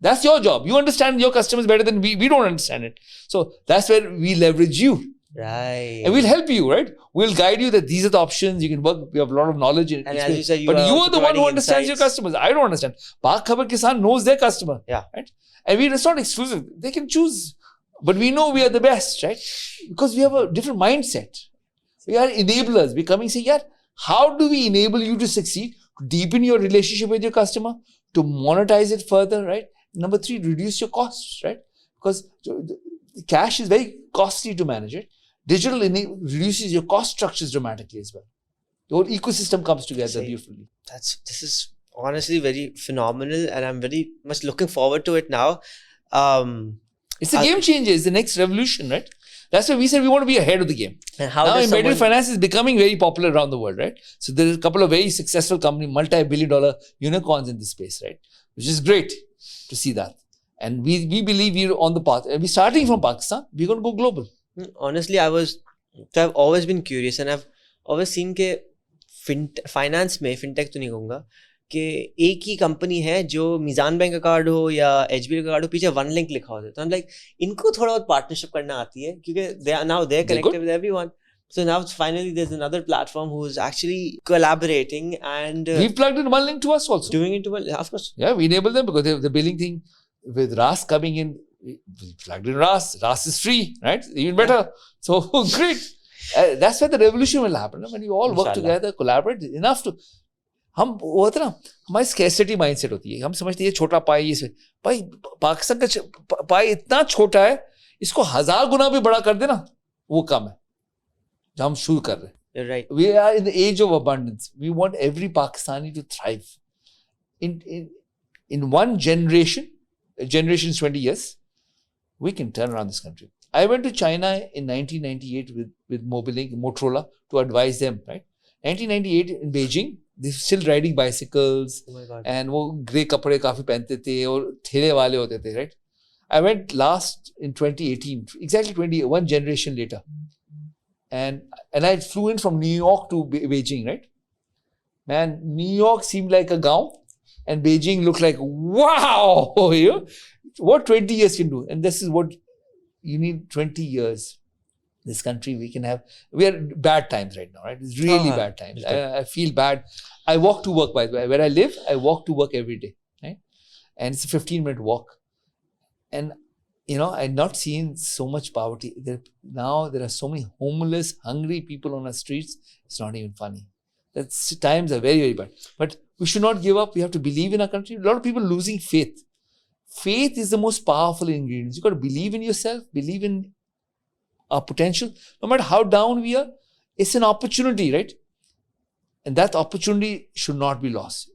That's your job. You understand your customers better than we don't understand it. So that's where we leverage you. Right. And we'll help you, right? We'll guide you that these are the options. You can work. We have a lot of knowledge. And as you said, but you are the one who understands your customers. I don't understand. Baak Khabar Kisan knows their customer. Yeah. Right? And it's not exclusive. They can choose. But we know we are the best, right? Because we have a different mindset. We are enablers. We come and say, yeah, how do we enable you to succeed? To deepen your relationship with your customer, to monetize it further, right? Number 3, reduce your costs, right? Because the cash is very costly to manage it. Digital reduces your cost structures dramatically as well. The whole ecosystem comes together beautifully. This is honestly very phenomenal, and I'm very much looking forward to it now. It's a game changer. It's the next revolution, right? That's why we said we want to be ahead of the game. And how now embedded finance is becoming very popular around the world, right? So there's a couple of very successful companies, multi-billion-dollar unicorns in this space, right? Which is great to see that. And we believe we're on the path. We're starting from Pakistan. We're going to go global. Honestly, I've always been curious, and I've always seen कि finance में fintech तो नहीं कहूँगा कि एक ही company है जो मीज़ान bank का कार्ड हो या HBL का कार्ड हो, पीछे वन लिंक लिखा होता है. तो I'm like, इनको थोड़ा बहुत पार्टनरशिप करना आती है क्योंकि they're connected with everyone. So now finally there's another platform who's actually collaborating and we've plugged in one link to us also. Doing it to one, of course. Yeah, we enable them because the billing thing with RAS coming in. We plugged in RAS. RAS is free, right? Even better. So great. That's where the revolution will happen. When you all work together, collaborate enough to. हम वो होता है ना, हमारी scarcity mindset होती है, हम समझते हैं ये छोटा पाई, ये भाई पाकिस्तान का पाई इतना छोटा है, इसको 1000 गुना भी बड़ा कर देना वो कम है जो हम शुरू कर रहे हैं. You're right. We are in the age of abundance. We want every Pakistani to thrive. In one generation is 20 years, we can turn around this country. I went to China in 1998 with Mobilink, Motorola, to advise them, right? 1998 in Beijing, they're still riding bicycles. Oh my God. And वो grey कपड़े काफी पहनते थे और ठेले वाले होते थे, right? I went last in 2018, exactly one generation later. And I flew in from New York to Beijing, right? Man, New York seemed like a gaon, and Beijing looked like, wow, you know, what 20 years can do. And this is what you need, 20 years. This country, we are bad times right now, right? It's really bad times. I feel bad. I walk to work, by the way. Where I live, I walk to work every day, right? And it's a 15-minute walk. And you know, I've not seen so much poverty. Now there are so many homeless, hungry people on the streets. It's not even funny. Times are very, very bad. But we should not give up. We have to believe in our country. A lot of people losing faith. Faith is the most powerful ingredient. You've got to believe in yourself, believe in our potential. No matter how down we are, it's an opportunity, right? And that opportunity should not be lost.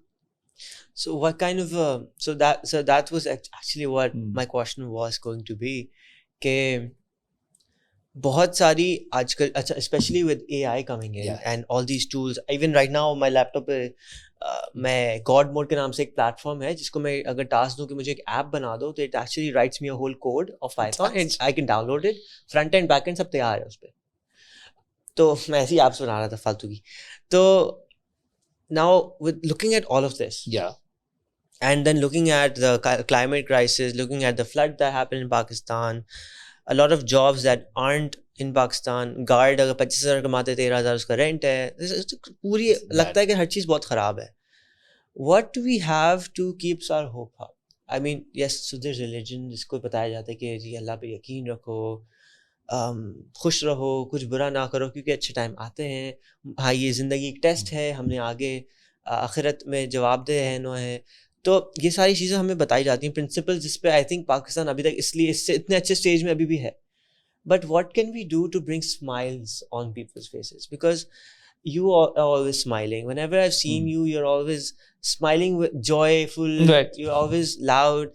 So what kind of so that was actually what my question was going to be, कि बहुत सारी आजकल, अच्छा, especially with AI coming in and all these tools, even right now my laptop पे मैं God Mode के नाम से एक platform है जिसको मैं अगर task दूँ कि मुझे एक app बना दो, तो it actually writes me a whole code of Python and I can download it, front end back end सब तैयार है उस पे. तो मैं ऐसी apps बना रहा था फालतू की. तो now with looking at all of this, and then looking at the climate crisis, looking at the flood that happened in Pakistan, a lot of jobs that aren't in Pakistan, guard अगर 25,000 कमाते 13,000 उसका rent है, पूरी लगता है कि हर चीज़ बहुत ख़राब है. What do we have to keep our hope up? I mean, yes, so there's religion जिसको बताया जाता है कि जी अल्लाह पे यकीन रखो, खुश रहो, कुछ बुरा ना करो क्योंकि अच्छे टाइम आते हैं. हाँ, ये ज़िंदगी एक टेस्ट है, हमने आगे आखिरत में जवाब दे रहना है. तो ये सारी चीज़ें हमें बताई जाती हैं, प्रिंसिपल्स जिस पे आई थिंक पाकिस्तान अभी तक इसलिए इससे इतने अच्छे स्टेज में अभी भी है. But what can we do to bring smiles on people's faces? Because you are always smiling. Whenever I've seen you, you're always smiling, with joyful, you're always loud.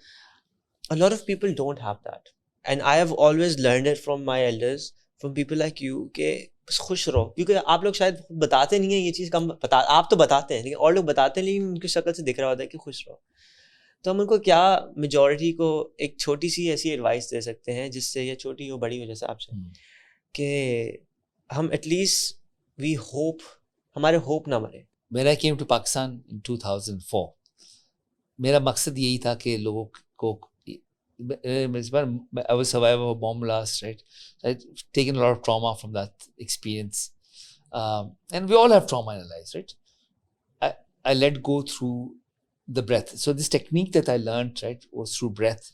A lot of people don't have that. And I have always learned it from my elders, from people like you, कि बस खुश रहो. क्योंकि आप लोग शायद बताते नहीं हैं ये चीज़, आप तो बताते हैं लेकिन और लोग बताते नहीं, उनकी शक्ल से दिख रहा होता है कि खुश रहो. तो हम उनको क्या, मेजॉरिटी को एक छोटी सी ऐसी एडवाइस दे सकते हैं जिससे ये छोटी हो बड़ी हो जैसे आपसे, कि हम एटलीस्ट we hope, हमारे hope ना मरे. When I came to Pakistan in 2004, मेरा मकसद यही था कि लोगों को, I was a survivor of a bomb blast, right? I've taken a lot of trauma from that experience. And we all have trauma in our lives, right? I let go through the breath. So this technique that I learned, right, was through breath,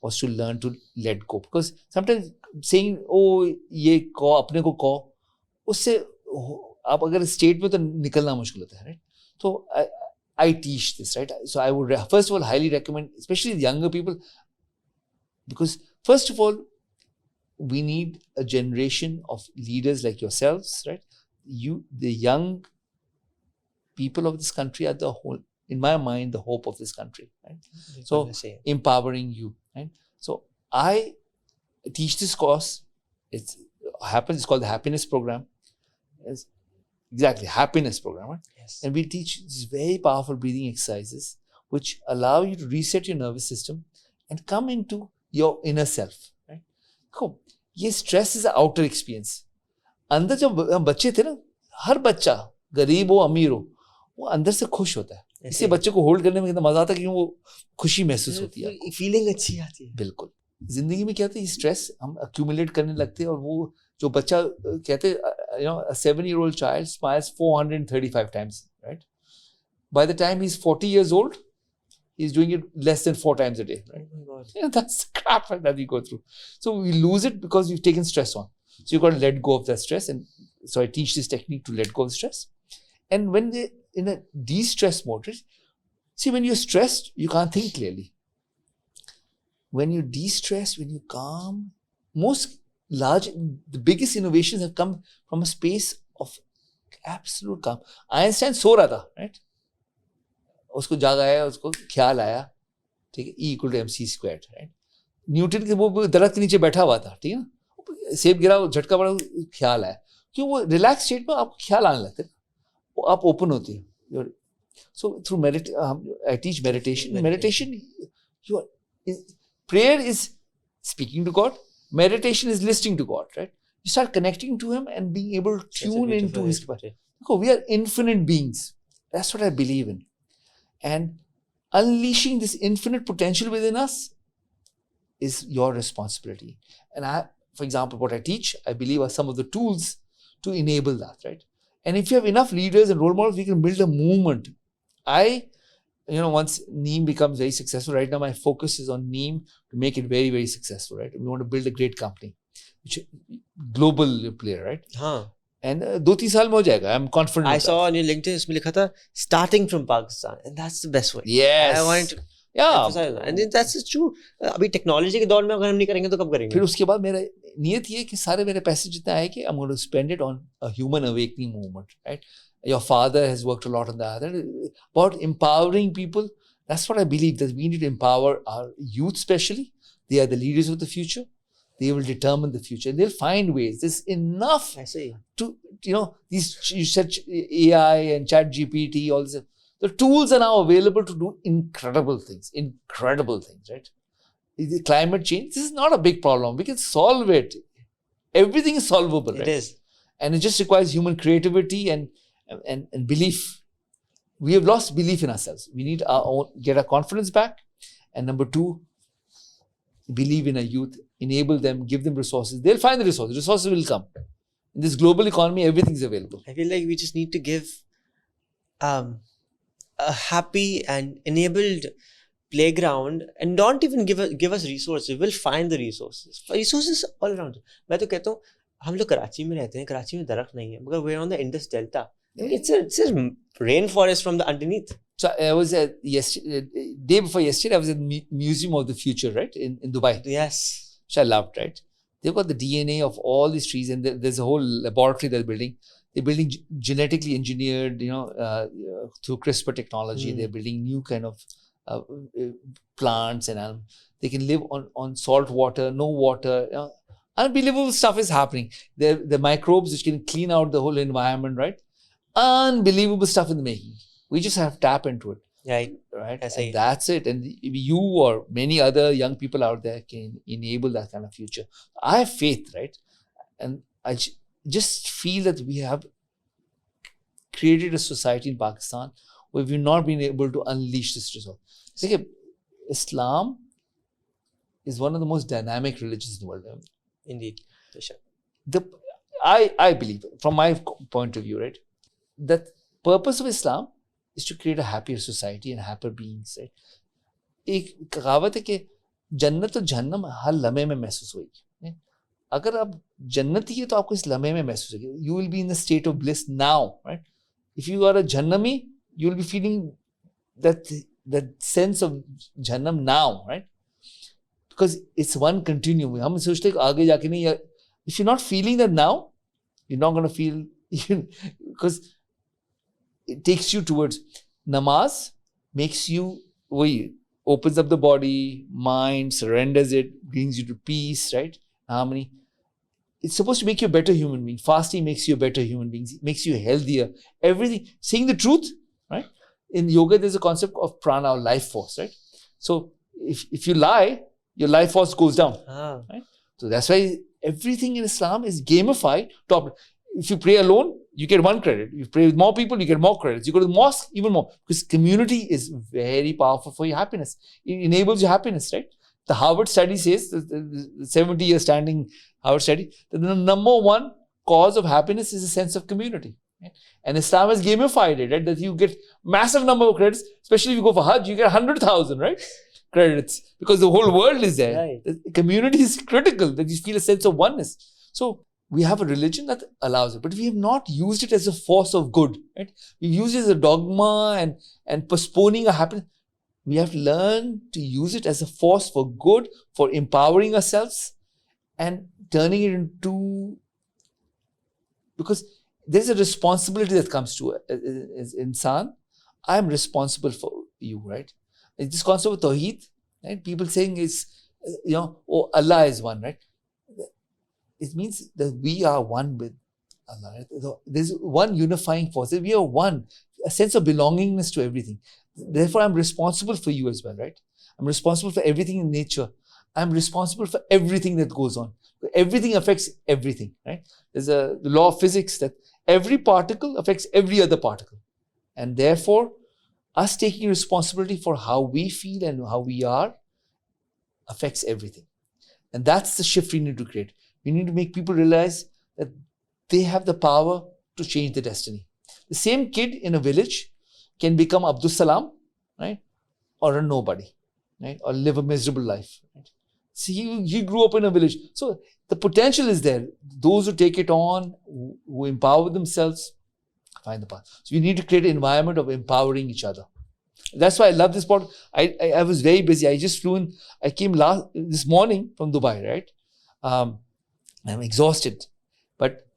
was to learn to let go. Because sometimes saying, oh, ये कहो, अपने को कहो, उससे आप अगर state में तो निकलना मुश्किल होता है, राइट? तो I teach this, right? So I would first of all highly recommend, especially the younger people, because first of all, we need a generation of leaders like yourselves, right? You, the young people of this country are the whole, in my mind, the hope of this country, right? So empowering you, right? So I teach this course. It's called the Happiness Program. Yes, exactly, Happiness Program, right? Yes. And we teach these very powerful breathing exercises which allow you to reset your nervous system and come into your inner self, right? Cool. ये stress is an outer experience. अंदर जब हम बच्चे थे ना, हर बच्चा गरीब हो अमीर हो, वो अंदर से खुश होता है. इससे बच्चे को होल्ड करने में कितना मजा आता है, क्योंकि वो खुशी महसूस होती है, फीलिंग अच्छी आती है. बिल्कुल. जिंदगी में क्या होता है, स्ट्रेस हम अक्यूमुलेट करने लगते हैं, और वो जो बच्चा कहते हैं, you know, a 7-year-old child smiles 435 times, right? By the time he's 40 years old, he's doing it less than 4 times a day, right? Oh my God. Yeah, that's the crap that we go through. So we lose it because we've taken stress on. So you've got to let go of that stress. And so I teach this technique to let go of stress. And when in a de-stress mode. Right? See, when you're stressed, you can't think clearly. When you de-stress, when you calm, the biggest innovations have come from a space of absolute calm. Einstein सो रहा था, right? उसको जाग आया, उसको ख्याल आया, ठीक है, E = mc², right? न्यूटन के वो दरख्त के नीचे बैठा हुआ था, ठीक है ना, सेब गिरा, झटका पड़ा, ख्याल आया. क्यों? वो रिलैक्स स्टेट में आपको ख्याल आने लगते हैं, आप ओपन होती है. So through I teach meditation. Prayer is speaking to God. Meditation is listening to God, right? You start connecting to Him and being able to tune into His capacity. We are infinite beings. That's what I believe in. And unleashing this infinite potential within us is your responsibility. And for example, what I teach, I believe are some of the tools to enable that, right? And if you have enough leaders and role models, we can build a movement. Once Naeem becomes very successful, right now my focus is on Naeem to make it very, very successful, right? We want to build a great company, which global player, right? And 2-3 साल में हो जाएगा. I'm confident. I saw on your LinkedIn, इसमें लिखा था starting from Pakistan, and that's the best way. Yes. I wanted to emphasize that. And that's true. अभी technology के दौर में अगर हम नहीं करेंगे तो कब करेंगे? फिर उसके बाद मेरा नियत ये है कि सारे मेरे पैसे जितने आए कि I'm going to spend it on a human awakening movement, right? Your father has worked a lot on that. About empowering people. That's what I believe, that we need to empower our youth especially. They are the leaders of the future. They will determine the future. And they'll find ways. There's enough to, you said AI and chat GPT, all this. The tools are now available to do incredible things, right? The climate change, this is not a big problem. We can solve it. Everything is solvable, right? It is. And it just requires human creativity and belief. We have lost belief in ourselves. We need get our confidence back. And number 2, believe in our youth, enable them, give them resources. They'll find the resources. Resources will come. In this global economy, everything is available. I feel like we just need to give a happy and enabled playground, and don't even give us resources. We'll find the resources. Resources all around. मैं तो कहता हूँ, हम लोग कराची में रहते हैं, कराची में दरख्त नहीं है, मगर we're on the Indus Delta. It's a rainforest from the underneath. So I was day before yesterday, I was at the Museum of the Future, right, in Dubai. Yes. Which I loved, right? They've got the DNA of all these trees, and there's a whole laboratory they're building. They're building genetically engineered, through CRISPR technology. They're building new kind of plants and animals. They can live on salt water, no water. Unbelievable stuff is happening. The microbes which can clean out the whole environment, right? Unbelievable stuff in the making. We just have to tap into it. Right? And that's it. And you or many other young people out there can enable that kind of future. I have faith, right? And I just feel that we have created a society in Pakistan where we've not been able to unleash this resolve. Islam is one of the most dynamic religions in the world. Indeed. I believe, from my point of view, right, that purpose of Islam is to create a happier society and happier beings, right? एक कहावत है कि जन्नत और जहन्नम हर लम्हे में महसूस होगी. अगर आप जन्नती है तो आपको इस लम्हे में महसूस होगी. You will be in the state of bliss now, right? If you are a jahannami, you will be feeling that sense of jahannam now, right? Because it's one continuum. हम सोचते हैं आगे जाके नहीं. If you're not feeling that now, you're not going to feel, because it takes you towards namaz, makes you, opens up the body, mind, surrenders it, brings you to peace, right? Harmony. It's supposed to make you a better human being. Fasting makes you a better human being, makes you healthier. Everything. Saying the truth, right? In yoga, there's a concept of prana, or life force, right? So if you lie, your life force goes down, right? So that's why everything in Islam is gamified. If you pray alone, you get 1 credit. You pray with more people, you get more credits. You go to the mosque, even more. Because community is very powerful for your happiness. It enables your happiness, right? The Harvard study says, the 70-year standing Harvard study, that the number 1 cause of happiness is a sense of community. Right? And Islam has gamified it, right? That you get massive number of credits, especially if you go for Hajj, you get 100,000, right? Credits. Because the whole world is there. Right. The community is critical, that you feel a sense of oneness. So we have a religion that allows it, but we have not used it as a force of good, right? We've used it as a dogma and postponing a happiness. We have to learn to use it as a force for good, for empowering ourselves and turning it into, because there's a responsibility that comes to it as insan. I'm responsible for you, right? It's this concept of Tawheed, right? People saying is, oh, Allah is one, right? It means that we are one with Allah. Right? There's one unifying force. We are one, a sense of belongingness to everything. Therefore, I'm responsible for you as well, right? I'm responsible for everything in nature. I'm responsible for everything that goes on. Everything affects everything, right? There's the law of physics that every particle affects every other particle. And therefore, us taking responsibility for how we feel and how we are affects everything. And that's the shift we need to create. We need to make people realize that they have the power to change their destiny. The same kid in a village can become Abdul Salam, right? Or a nobody, right? Or live a miserable life. Right? See, he grew up in a village. So the potential is there. Those who take it on, who empower themselves, find the path. So we need to create an environment of empowering each other. That's why I love this part. I was very busy. I just flew in. I came this morning from Dubai, right? I'm exhausted. But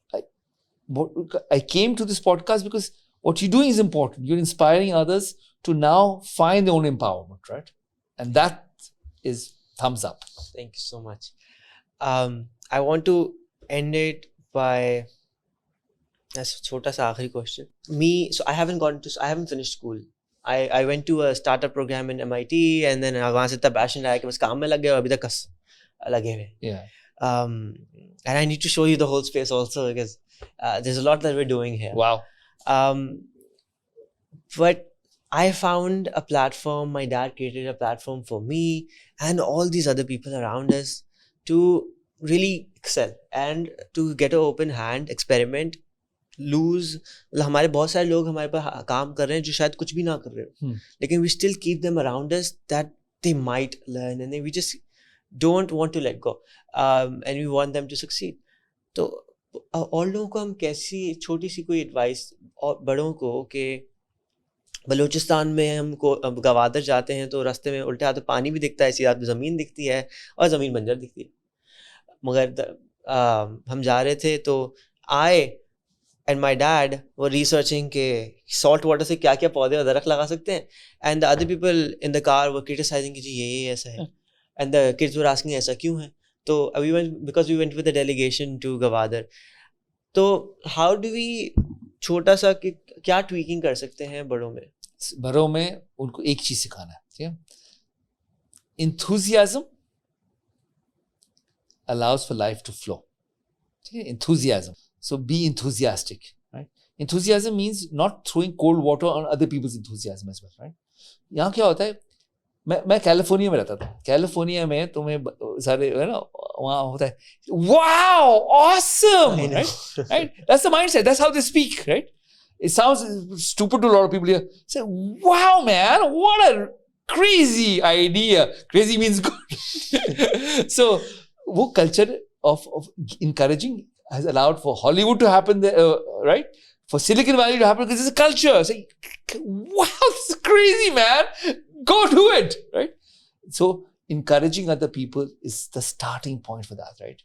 I came to this podcast because what you're doing is important. You're inspiring others to now find their own empowerment, right? And that is thumbs up. Thank you so much. I want to end it by a chota sa aakhri question. So I haven't finished school. I went to a startup program in MIT and then वहाँ से इतना passion आया कि बस काम में लग गया और अभी तक कस लगे हुए. Yeah. And I need to show you the whole space also because there's a lot that we're doing here. Wow. But I found a platform. My dad created a platform for me and all these other people around us to really excel and to get an open hand, experiment, lose. हमारे बहुत सारे लोग हमारे पर काम कर रहे हैं जो शायद कुछ भी ना कर रहे हो, लेकिन we still keep them around us that they might learn and we just don't want to let go, and we want them to succeed. तो और लोगों को हम कैसी छोटी सी कोई एडवाइस और बड़ों को कि बलूचिस्तान में हमको गवादर जाते हैं तो रास्ते में उल्टे हाथ पानी भी दिखता है, सीधे हाथ ज़मीन दिखती है और ज़मीन बंजर दिखती है, मगर हम जा रहे थे तो आए and my dad were researching के salt water से क्या क्या पौधे और दरख्त लगा सकते हैं, and the other people in the car were criticizing कि जी ये ऐसा है, and the kids were asking ऐसा क्यों है. तो because we went with a delegation to Gwadar. तो how do we छोटा सा क्या tweaking कर सकते हैं बड़ों में उनको एक चीज सिखाना है, ठीक है? Enthusiasm allows for life to flow. ठीक है? Enthusiasm. So be enthusiastic, right? Enthusiasm means not throwing cold water on other people's enthusiasm as well, right? यहाँ क्या होता है, मैं कैलिफोर्निया में रहता था. कैलिफोर्निया में तुम्हें सारे है ना वहाँ होता है, wow, awesome, right? That's the mindset. That's how they speak, right? It sounds stupid to a lot of people here. Say, wow, man, what a crazy idea. Crazy means good. So, वो culture of encouraging has allowed for Hollywood to happen there, right? For Silicon Valley to happen because it's a culture. Say, wow, this is crazy, man. Go do it, right? So, encouraging other people is the starting point for that, right?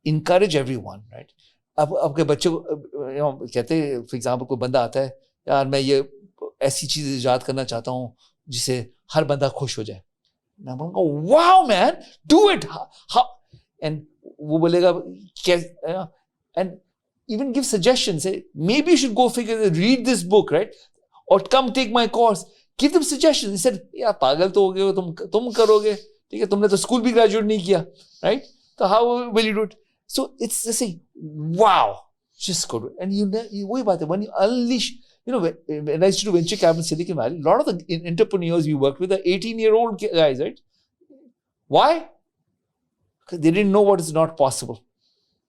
Encourage everyone, right? अब आपके बच्चों को कहते हैं, for example कोई बंदा आता है, यार मैं ये ऐसी चीज़ इजाद करना चाहता हूँ जिससे हर बंदा खुश हो जाए. मैं बोलूँगा, wow, man, do it. And वो बोलेगा क्या, and even give suggestions. Say, maybe you should go read this book, right? Or come take my course. Give them suggestions. He said, यार पागल तो हो गए हो, तुम करोगे, ठीक है? तुमने तो स्कूल भी ग्रेजुएट नहीं किया, right? So how will you do it? So it's the same. Wow, just go do it. And you worry about it when you unleash. When I used to do venture capital in Silicon Valley, a lot of the entrepreneurs we worked with are 18-year-old guys, right? Why? Because they didn't know what is not possible,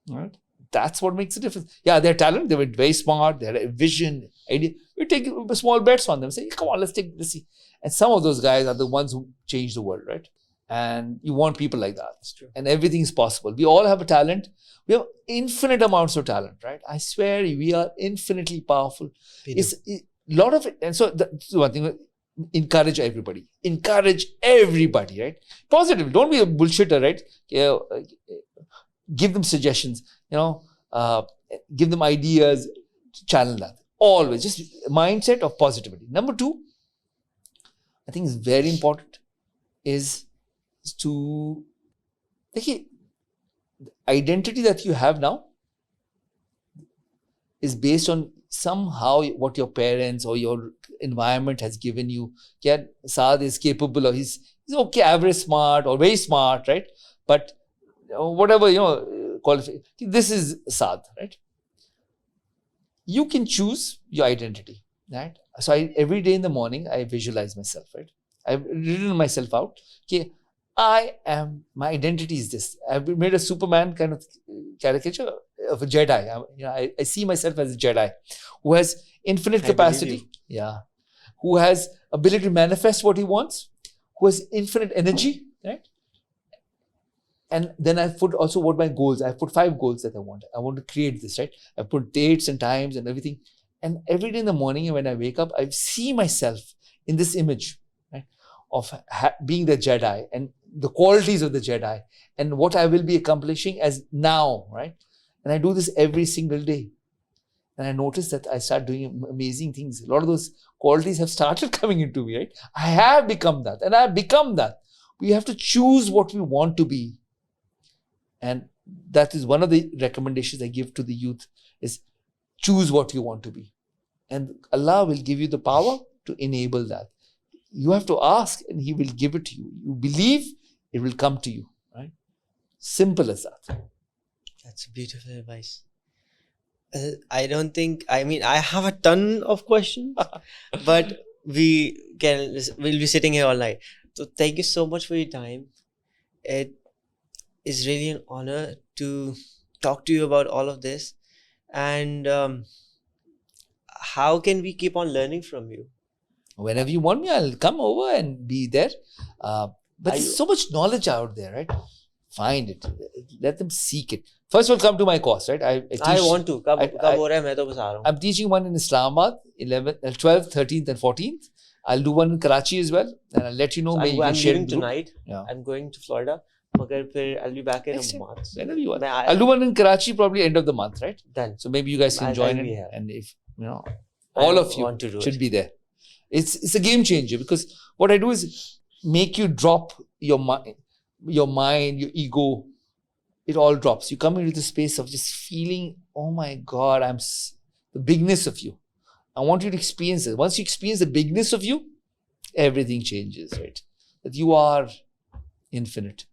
right? That's what makes a difference. Yeah, they're talented. They were very smart. They had a vision, idea. We take small bets on them. Say, come on, let's take this. And some of those guys are the ones who change the world, right? And you want people like that. That's true. And everything is possible. We all have a talent. We have infinite amounts of talent, right? I swear we are infinitely powerful. It's a lot of it. And so that's one thing. Encourage everybody. Encourage everybody, right? Positive. Don't be a bullshitter, right? Give them suggestions, give them ideas, channel that. Always. Just mindset of positivity. Number 2, I think is very important is to the identity that you have now is based on somehow what your parents or your environment has given you. Yeah, Saad is capable of, he's okay, average smart or very smart, right? But whatever, qualification, this is Saad, right? You can choose your identity, right? So every day in the morning, I visualize myself, right? I've written myself out. Okay, my identity is this. I've made a Superman kind of caricature of a Jedi. I see myself as a Jedi who has infinite capacity. Yeah. Who has ability to manifest what he wants, who has infinite energy, right? And then I put also what my goals. I put 5 goals that I want. I want to create this, right? I put dates and times and everything. And every day in the morning when I wake up, I see myself in this image, right, of being the Jedi and the qualities of the Jedi and what I will be accomplishing as now, right? And I do this every single day. And I notice that I start doing amazing things. A lot of those qualities have started coming into me, right? I have become that and I have become that. We have to choose what we want to be. And that is one of the recommendations I give to the youth is choose what you want to be. And Allah will give you the power to enable that. You have to ask and He will give it to you. You believe, it will come to you, right? Simple as that. That's beautiful advice. I have a ton of questions, but we'll be sitting here all night. So thank you so much for your time. It is really an honor to talk to you about all of this. And how can we keep on learning from you? Whenever you want me, I'll come over and be there. But there's so much knowledge out there, right? Find it. Let them seek it. First of all, come to my course, right? I want to. I'm teaching one in Islamabad, 12th, 13th and 14th. I'll do one in Karachi as well. And I'll let you know. So I'm leaving tonight. Yeah. I'm going to Florida. I'll be back in a month. Whenever you want. I'll do one in Karachi probably end of the month, right? Done. So maybe you guys can join in. And if, all of you should be there. It's a game changer because what I do is make you drop your mind, your ego. It all drops. You come into the space of just feeling, oh my God, the bigness of you. I want you to experience it. Once you experience the bigness of you, everything changes, right? That you are infinite.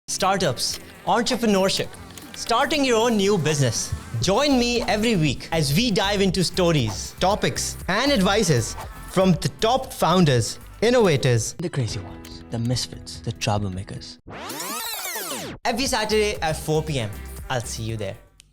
Startups, entrepreneurship, starting your own new business. Join me every week as we dive into stories, topics, and advices from the top founders, innovators, the crazy ones, the misfits, the troublemakers. Every Saturday at 4 p.m. I'll see you there.